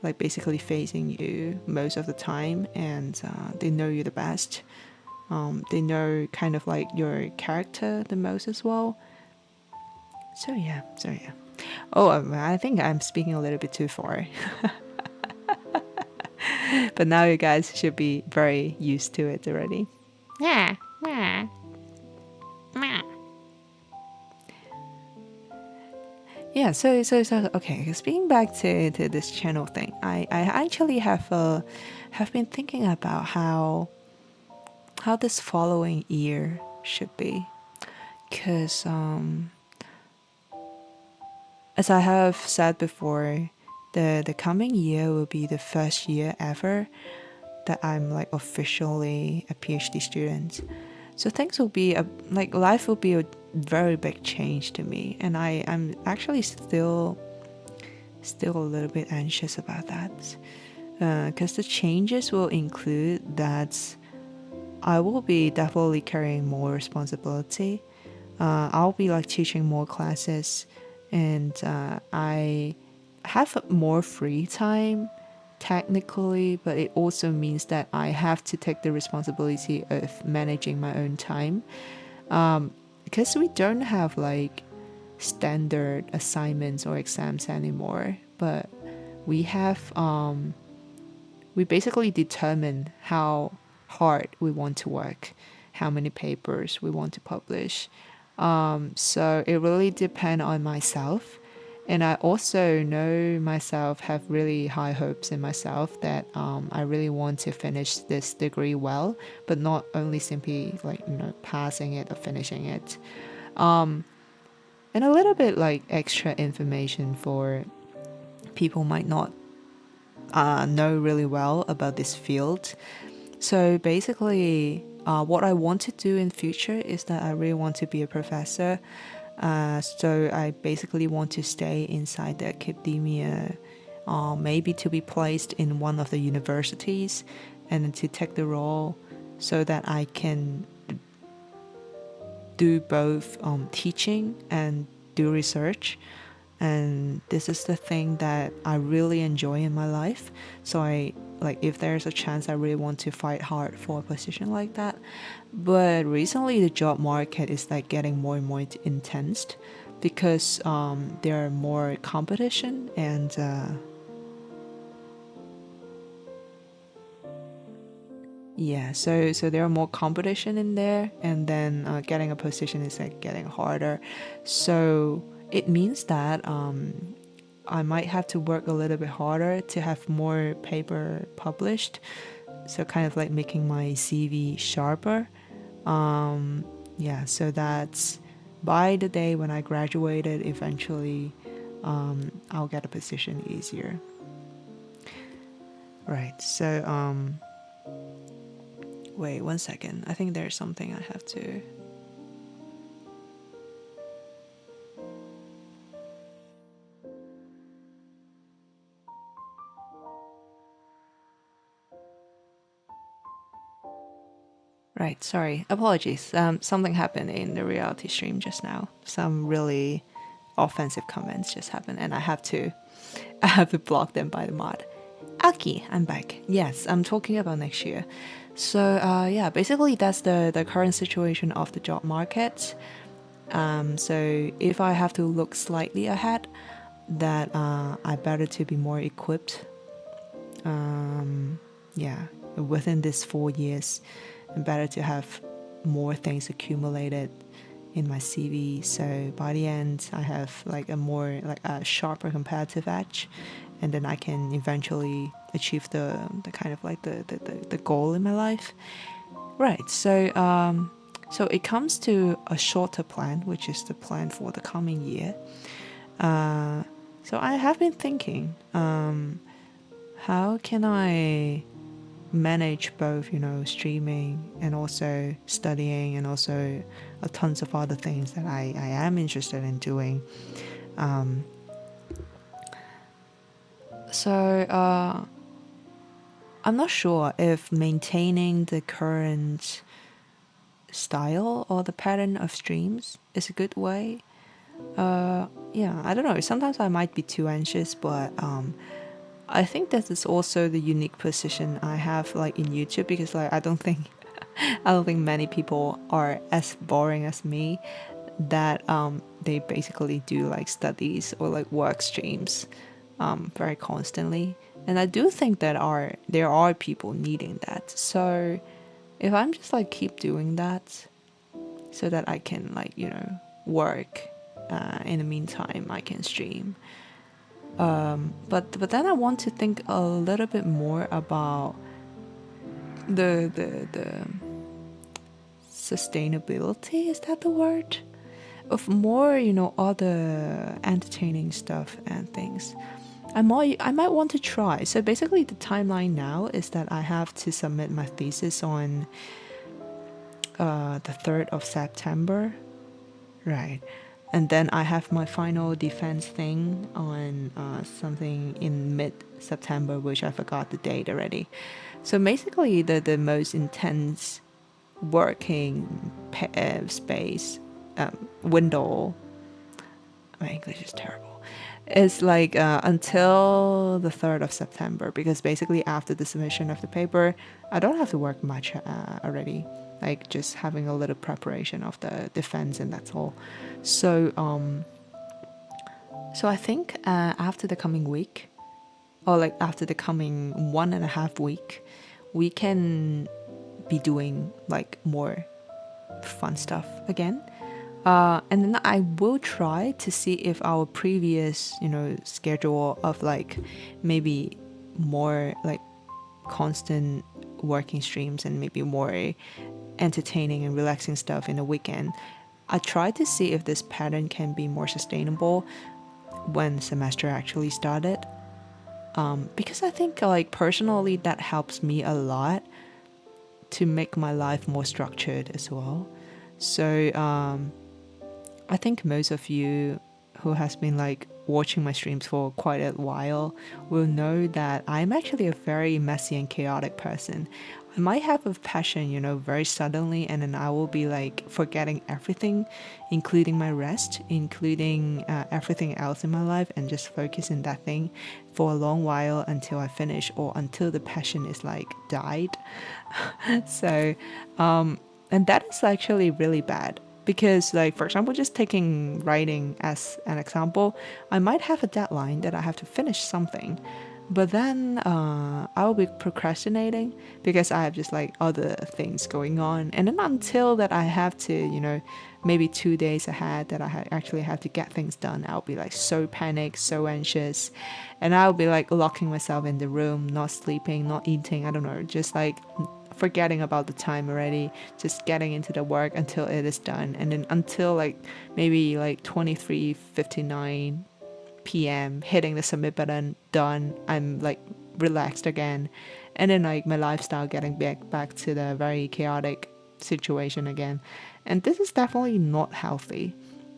Speaker 1: like basically facing you most of the time, and they know you the best. They know kind of like your character the most as well. So yeah. Oh, I think I'm speaking a little bit too far. But now you guys should be very used to it already.
Speaker 2: Yeah.
Speaker 1: Yeah, so okay, speaking back to this channel thing, I actually have been thinking about how this following year should be, because as I have said before, the coming year will be the first year ever that I'm like officially a PhD student. So things will be life will be a very big change to me, and I'm actually still a little bit anxious about that, because the changes will include that I will be definitely carrying more responsibility. I'll be like teaching more classes, and I have more free time technically, but it also means that I have to take the responsibility of managing my own time, because we don't have like standard assignments or exams anymore, but we have we basically determine how hard we want to work, how many papers we want to publish. So it really depends on myself. And I also know myself, have really high hopes in myself that I really want to finish this degree well, but not only simply like, passing it or finishing it. And a little bit like extra information for people might not know really well about this field. So basically, what I want to do in future is that I really want to be a professor. So I basically want to stay inside the academia, maybe to be placed in one of the universities and to take the role so that I can do both teaching and do research. And this is the thing that I really enjoy in my life. So if there's a chance, I really want to fight hard for a position like that. But recently the job market is like getting more and more intense, because there are more competition, and so there are more competition in there, and then getting a position is like getting harder. So it means that I might have to work a little bit harder to have more paper published, so kind of like making my CV sharper. So that's by the day when I graduated, eventually I'll get a position easier. Right, so wait 1 second, I think there's something I have to... Right, sorry, apologies. Something happened in the reality stream just now. Some really offensive comments just happened, and I have to block them by the mod. Aki, I'm back. Yes, I'm talking about next year. So basically that's the current situation of the job market. So if I have to look slightly ahead, that I better to be more equipped. Yeah, within this 4 years, and better to have more things accumulated in my CV. So by the end, I have like a more like a sharper competitive edge, and then I can eventually achieve the kind of like the goal in my life. Right. So it comes to a shorter plan, which is the plan for the coming year. So I have been thinking, how can I manage both, streaming and also studying and also tons of other things that I am interested in doing. So I'm not sure if maintaining the current style or the pattern of streams is a good way. Yeah, I don't know. Sometimes I might be too anxious, but I think that is also the unique position I have like in YouTube, because like I don't think many people are as boring as me, that they basically do like studies or like work streams very constantly. And I do think that there are people needing that. So if I'm just like keep doing that so that I can like, work, in the meantime I can stream. But then I want to think a little bit more about the sustainability, is that the word? Of more, other entertaining stuff and things. I might want to try. So basically the timeline now is that I have to submit my thesis on the 3rd of September. Right. And then I have my final defense thing on something in mid-September, which I forgot the date already. So basically the most intense working space window, my English is terrible, is like until the 3rd of September, because basically after the submission of the paper, I don't have to work much already, like just having a little preparation of the defense and that's all. So I think after the coming week, or like after the coming 1.5 week, we can be doing like more fun stuff again. And then I will try to see if our previous, schedule of like maybe more like constant working streams and maybe more entertaining and relaxing stuff in the weekend. I try to see if this pattern can be more sustainable when semester actually started. Because I think like personally that helps me a lot to make my life more structured as well. So I think most of you who has been like watching my streams for quite a while will know that I'm actually a very messy and chaotic person. I might have a passion, very suddenly, and then I will be like forgetting everything, including my rest, including everything else in my life, and just focus in that thing for a long while until I finish or until the passion is like died. So, and that is actually really bad. Because, like, for example, just taking writing as an example, I might have a deadline that I have to finish something, but then I will be procrastinating because I have just like other things going on. And then until that I have to, maybe 2 days ahead that I actually have to get things done, I'll be like so panicked, so anxious, and I'll be like locking myself in the room, not sleeping, not eating, I don't know, just like forgetting about the time already, just getting into the work until it is done. And then until like maybe like 23:59 p.m. hitting the submit button, done, I'm like relaxed again. And then like my lifestyle getting back to the very chaotic situation again. And this is definitely not healthy.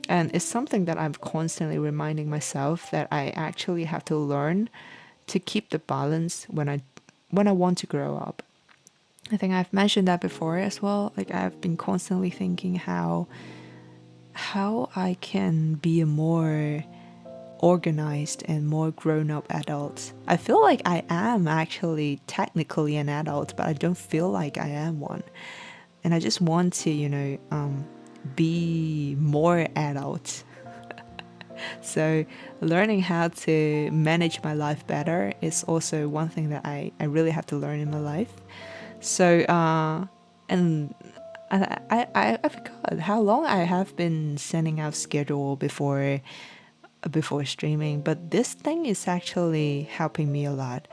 Speaker 1: And it's something that I'm constantly reminding myself that I actually have to learn to keep the balance when I want to grow up. I think I've mentioned that before as well. Like I've been constantly thinking how I can be a more organized and more grown-up adult. I feel like I am actually technically an adult, but I don't feel like I am one. And I just want to, be more adult. So learning how to manage my life better is also one thing that I really have to learn in my life. So and I forgot how long I have been sending out schedule before streaming, but this thing is actually helping me a lot,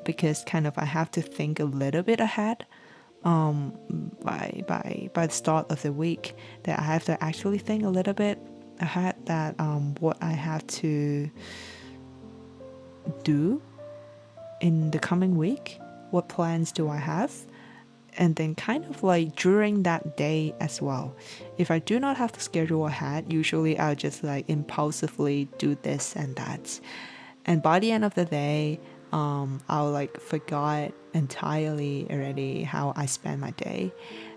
Speaker 1: because kind of I have to think a little bit ahead, by the start of the week, that I have to actually think a little bit ahead, that what I have to do in the coming week, what plans do I have, and then kind of like during that day as well. If I do not have the schedule ahead, usually I'll just like impulsively do this and that, and by the end of the day, I'll like forgot entirely already how I spend my day.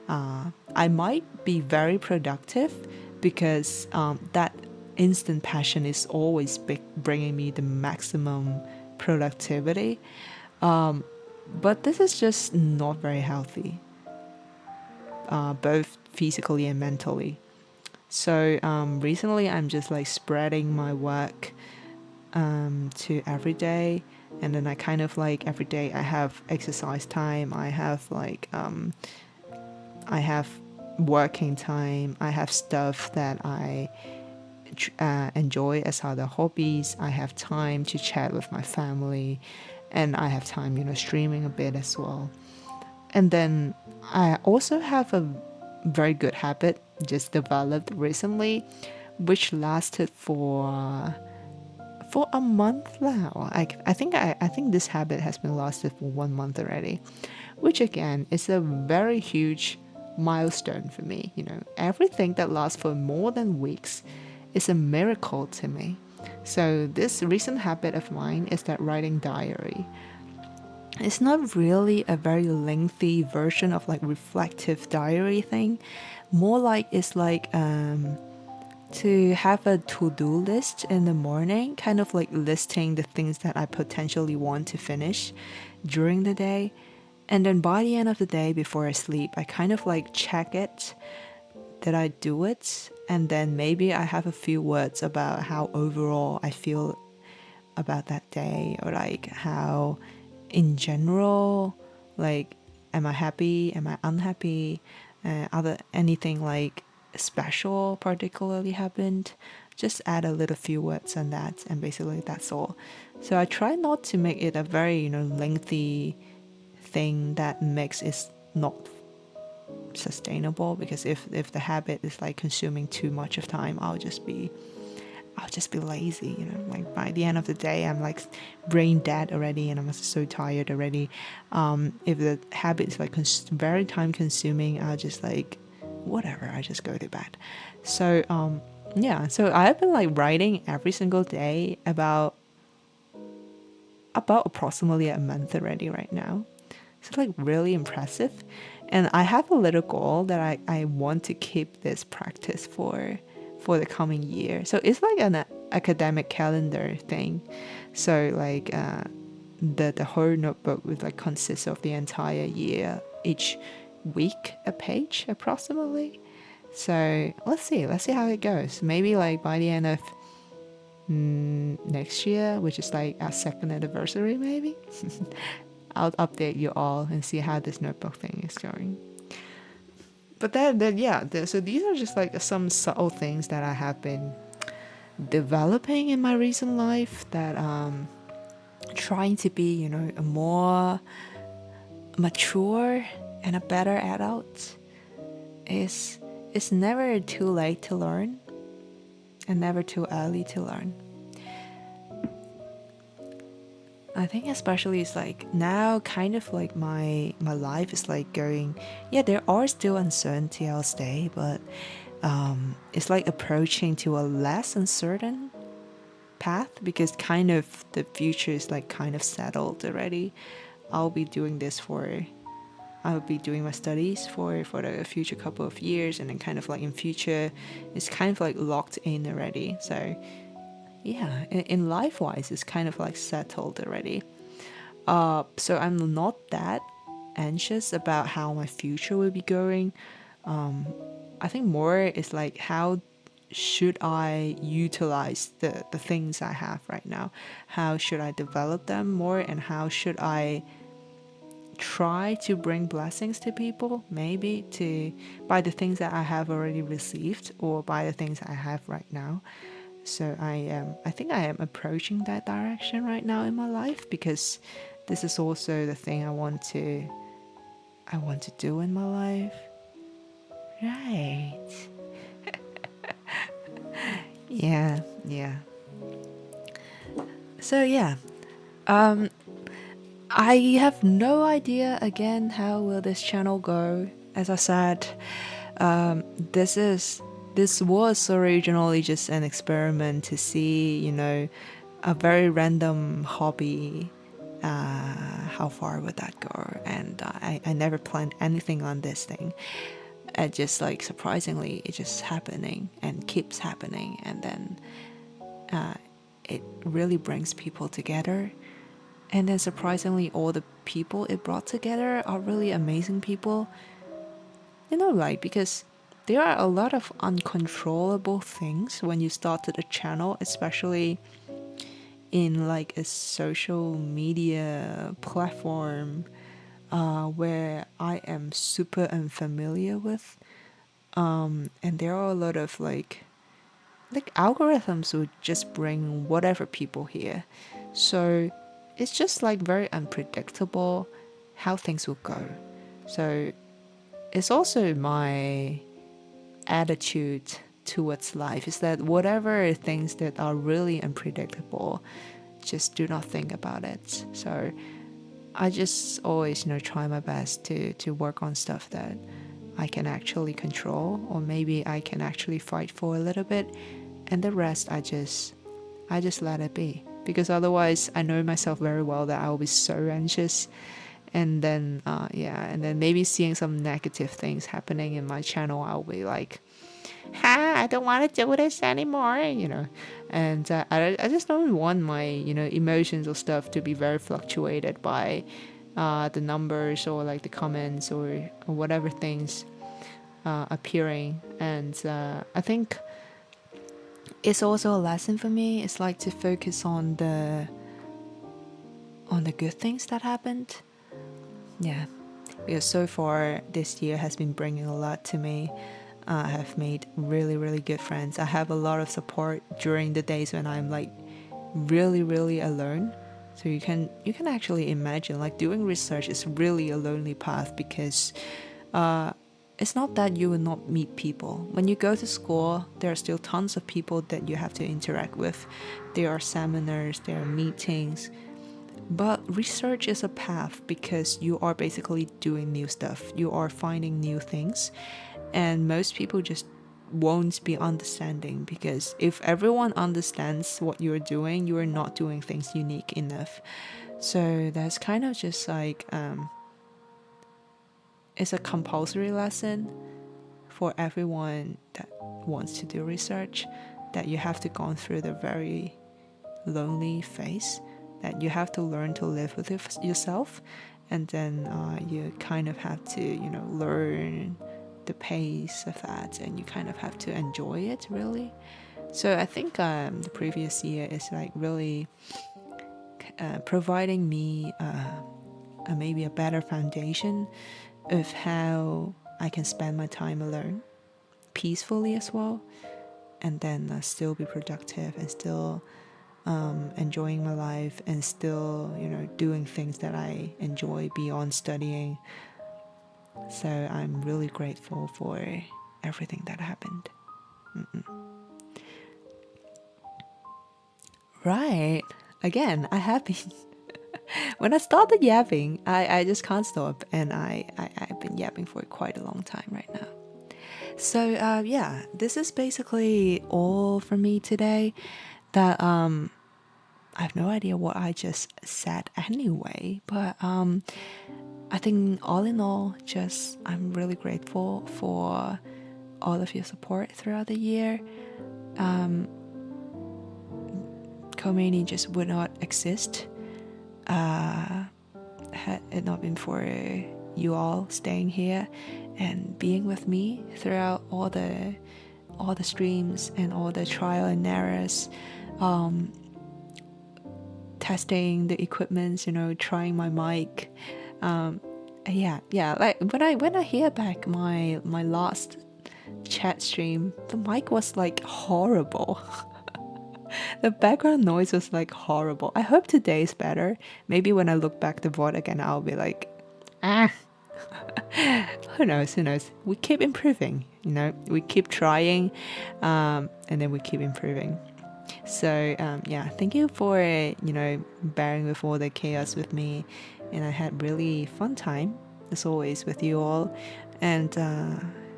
Speaker 1: I might be very productive because that instant passion is always bringing me the maximum productivity. But this is just not very healthy, both physically and mentally. So recently, I'm just like spreading my work to every day, and then I kind of like every day I have exercise time. I have working time. I have stuff that I enjoy as other hobbies. I have time to chat with my family, and I have time, streaming a bit as well. And then I also have a very good habit just developed recently, which lasted for a month now. I think this habit has been lasted for 1 month already, which again is a very huge milestone for me. Everything that lasts for more than weeks is a miracle to me. So this recent habit of mine is that writing diary. It's not really a very lengthy version of like reflective diary thing. More like it's like to have a to-do list in the morning, kind of like listing the things that I potentially want to finish during the day. And then by the end of the day, before I sleep, I kind of like check it, that I do it, and then maybe I have a few words about how overall I feel about that day, or like how in general, like, am I happy, am I unhappy, other anything like special particularly happened. Just add a little few words on that, and basically that's all. So I try not to make it a very lengthy thing that makes it not sustainable, because if the habit is like consuming too much of time, I'll just be lazy, like by the end of the day I'm like brain dead already, and I'm so tired already. If the habit is like very time consuming, I'll just like whatever, I just go to bed. So yeah, so I've been like writing every single day about approximately a month already right now. It's like really impressive. And I have a little goal that I want to keep this practice for the coming year. So it's like an academic calendar thing. So like the whole notebook would like consist of the entire year, each week a page approximately. So let's see how it goes. Maybe like by the end of next year, which is like our second anniversary, maybe I'll update you all and see how this notebook thing is going. But so these are just like some subtle things that I have been developing in my recent life, that trying to be a more mature and a better adult. It's never too late to learn, and never too early to learn. I think especially it's like now kind of like my life is like going, yeah, there are still uncertainty, I'll stay, but it's like approaching to a less uncertain path, because kind of the future is like kind of settled already. I'll be doing my studies for the future couple of years, and then kind of like in future it's kind of like locked in already. So yeah, in life wise it's kind of like settled already. So I'm not that anxious about how my future will be going. I think more is like how should I utilize the things I have right now? How should I develop them more? And how should I try to bring blessings to people? Maybe to by the things that I have already received, or by the things I have right now. So I think I am approaching that direction right now in my life, because this is also the thing I want to do in my life. Right. Yeah, yeah. So yeah, I have no idea again how will this channel go. As I said, this was originally just an experiment to see, a very random hobby. How far would that go? And I never planned anything on this thing. It just like surprisingly, it's just happening and keeps happening, and then it really brings people together. And then surprisingly, all the people it brought together are really amazing people. Right? Because there are a lot of uncontrollable things when you started a channel, especially in like a social media platform where I am super unfamiliar with. And there are a lot of like algorithms would just bring whatever people here. So it's just like very unpredictable how things will go. So it's also my attitude towards life is that whatever things that are really unpredictable, just do not think about it. So I just always, try my best to work on stuff that I can actually control, or maybe I can actually fight for a little bit, and the rest I just let it be. Because otherwise, I know myself very well that I will be so anxious, and then and then maybe seeing some negative things happening in my channel, I'll be like, I don't want to do this anymore, and I just don't want my emotions or stuff to be very fluctuated by the numbers or like the comments or whatever things appearing. And I think it's also a lesson for me. It's like to focus on the good things that happened. Yeah, because so far this year has been bringing a lot to me. I have made really, really good friends. I have a lot of support during the days when I'm like really, really alone. So you can actually imagine like doing research is really a lonely path, because it's not that you will not meet people. When you go to school, there are still tons of people that you have to interact with. There are seminars, there are meetings. But research is a path, because you are basically doing new stuff. You are finding new things. And most people just won't be understanding, because if everyone understands what you're doing, you are not doing things unique enough. So that's kind of just like it's a compulsory lesson for everyone that wants to do research, that you have to go through the very lonely phase, that you have to learn to live with yourself, and then you kind of have to learn the pace of that, and you kind of have to enjoy it really. So I think the previous year is like really providing me maybe a better foundation of how I can spend my time alone peacefully as well, and then still be productive, and still enjoying my life, and still doing things that I enjoy beyond studying. So I'm really grateful for everything that happened. Right. Again, I have been when I started yapping, I just can't stop, and I've been yapping for quite a long time right now. So yeah, this is basically all for me today. That I have no idea what I just said anyway, but I think all in all, just I'm really grateful for all of your support throughout the year. Komeini just would not exist had it not been for you all staying here and being with me throughout all the all the streams and all the trial and errors, testing the equipments, trying my mic. Yeah, like when I hear back my last chat stream, the mic was like horrible. The background noise was like horrible. I hope today's better. Maybe when I look back the VOD again, I'll be like, ah. Who knows? We keep improving, we keep trying, and then we keep improving. So yeah, thank you for bearing with all the chaos with me, and I had really fun time as always with you all, and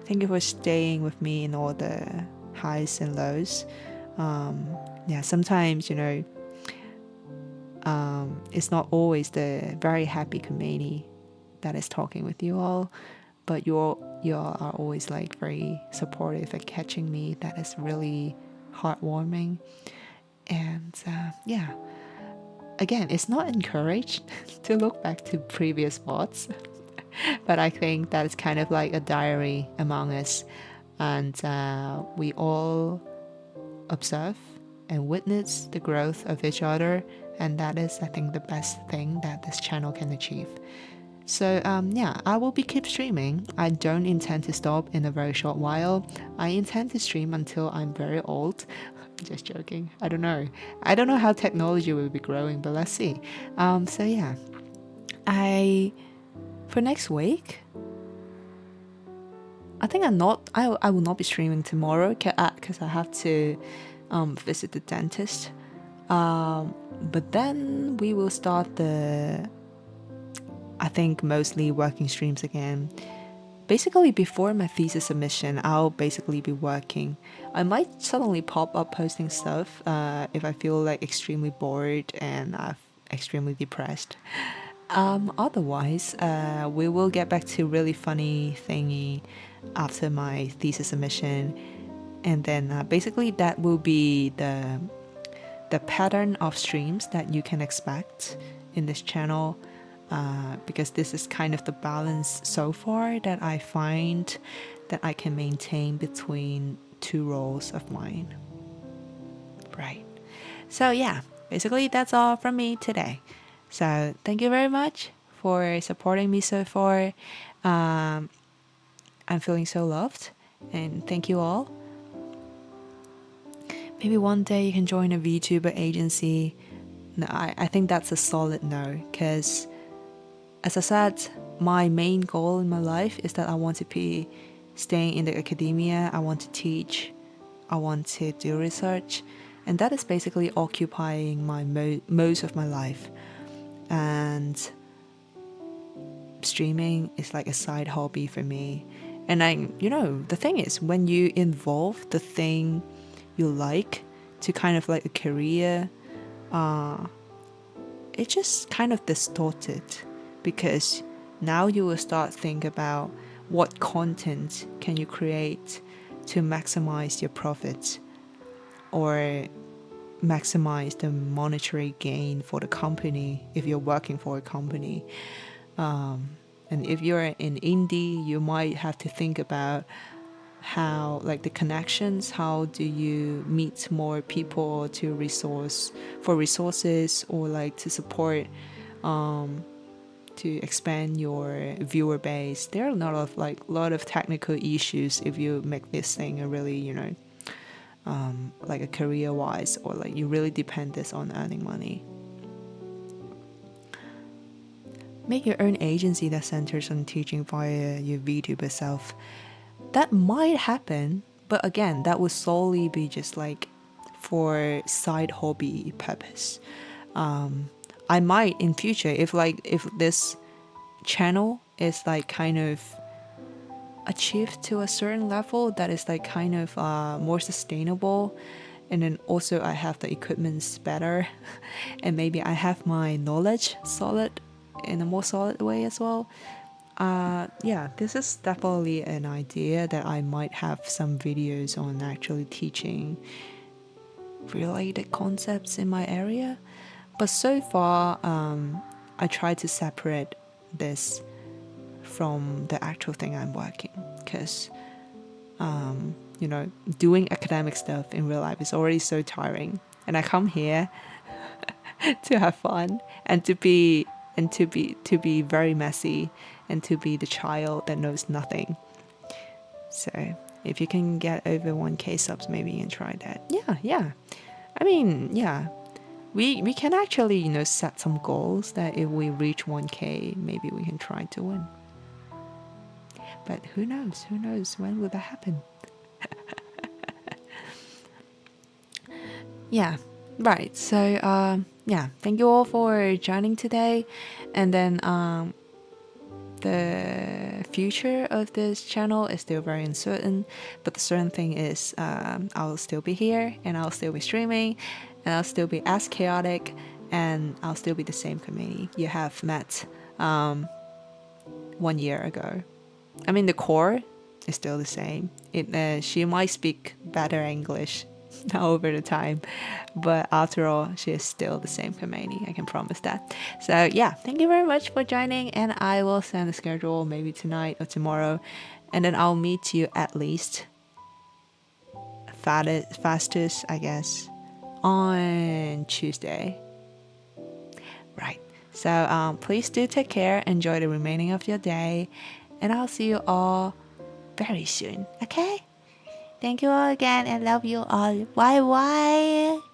Speaker 1: thank you for staying with me in all the highs and lows. Yeah, sometimes it's not always the very happy Komeini that is talking with you all, but you all are always like very supportive at catching me. That is really heartwarming. And yeah, again, it's not encouraged to look back to previous VODs, but I think that is kind of like a diary among us, and we all observe and witness the growth of each other, and that is, I think, the best thing that this channel can achieve. So yeah, I will keep streaming. I don't intend to stop in a very short while. I intend to stream until I'm very old. Just joking. I don't know how technology will be growing, but let's see. So yeah, for next week, I think I will not be streaming tomorrow because I have to visit the dentist. But then we will start I think mostly working streams again. Basically, before my thesis submission, I'll basically be working. I might suddenly pop up posting stuff if I feel like extremely bored and extremely depressed. Otherwise, we will get back to really funny thingy after my thesis submission, and then basically that will be the pattern of streams that you can expect in this channel. Because this is kind of the balance so far that I find that I can maintain between two roles of mine. Right. So yeah, basically that's all from me today. So thank you very much for supporting me so far. I'm feeling so loved, and thank you all. Maybe one day you can join a VTuber agency. No, I think that's a solid no, because as I said, my main goal in my life is that I want to be staying in the academia. I want to teach. I want to do research. And that is basically occupying my most of my life. And streaming is like a side hobby for me. And the thing is, when you involve the thing you like to kind of like a career, it just kind of distorted. Because now you will start think about what content can you create to maximize your profits or maximize the monetary gain for the company if you're working for a company. And if you're in indie, you might have to think about how, like, the connections, how do you meet more people to resources, or like to support to expand your viewer base. There are a lot of technical issues if you make this thing a really like a career wise, or like you really depend this on earning money. Make your own agency that centers on teaching via your VTuber self. That might happen, but again, that would solely be just like for side hobby purpose. I might in future, if this channel is like kind of achieved to a certain level that is like kind of more sustainable, and then also I have the equipments better, and maybe I have my knowledge solid in a more solid way as well. Yeah, this is definitely an idea that I might have some videos on actually teaching related concepts in my area. But so far, I try to separate this from the actual thing I'm working, because doing academic stuff in real life is already so tiring, and I come here to have fun and to be very messy and to be the child that knows nothing. So if you can get over 1K subs, maybe you can try that. Yeah. I mean, yeah. We can actually, set some goals that if we reach 1K, maybe we can try to win. But who knows? Who knows when will that happen? Yeah, right. So, yeah, thank you all for joining today. And then the future of this channel is still very uncertain, but the certain thing is I'll still be here, and I'll still be streaming, and I'll still be as chaotic, and I'll still be the same Komeini you have met 1 year ago. I mean, the core is still the same. She might speak better English over the time, but after all, she is still the same Komeini, I can promise that. So yeah, thank you very much for joining, and I will send the schedule maybe tonight or tomorrow, and then I'll meet you at least fastest, I guess, on Tuesday. Right. So please do take care, enjoy the remaining of your day, and I'll see you all very soon. Okay? Thank you all again, and love you all. Bye bye.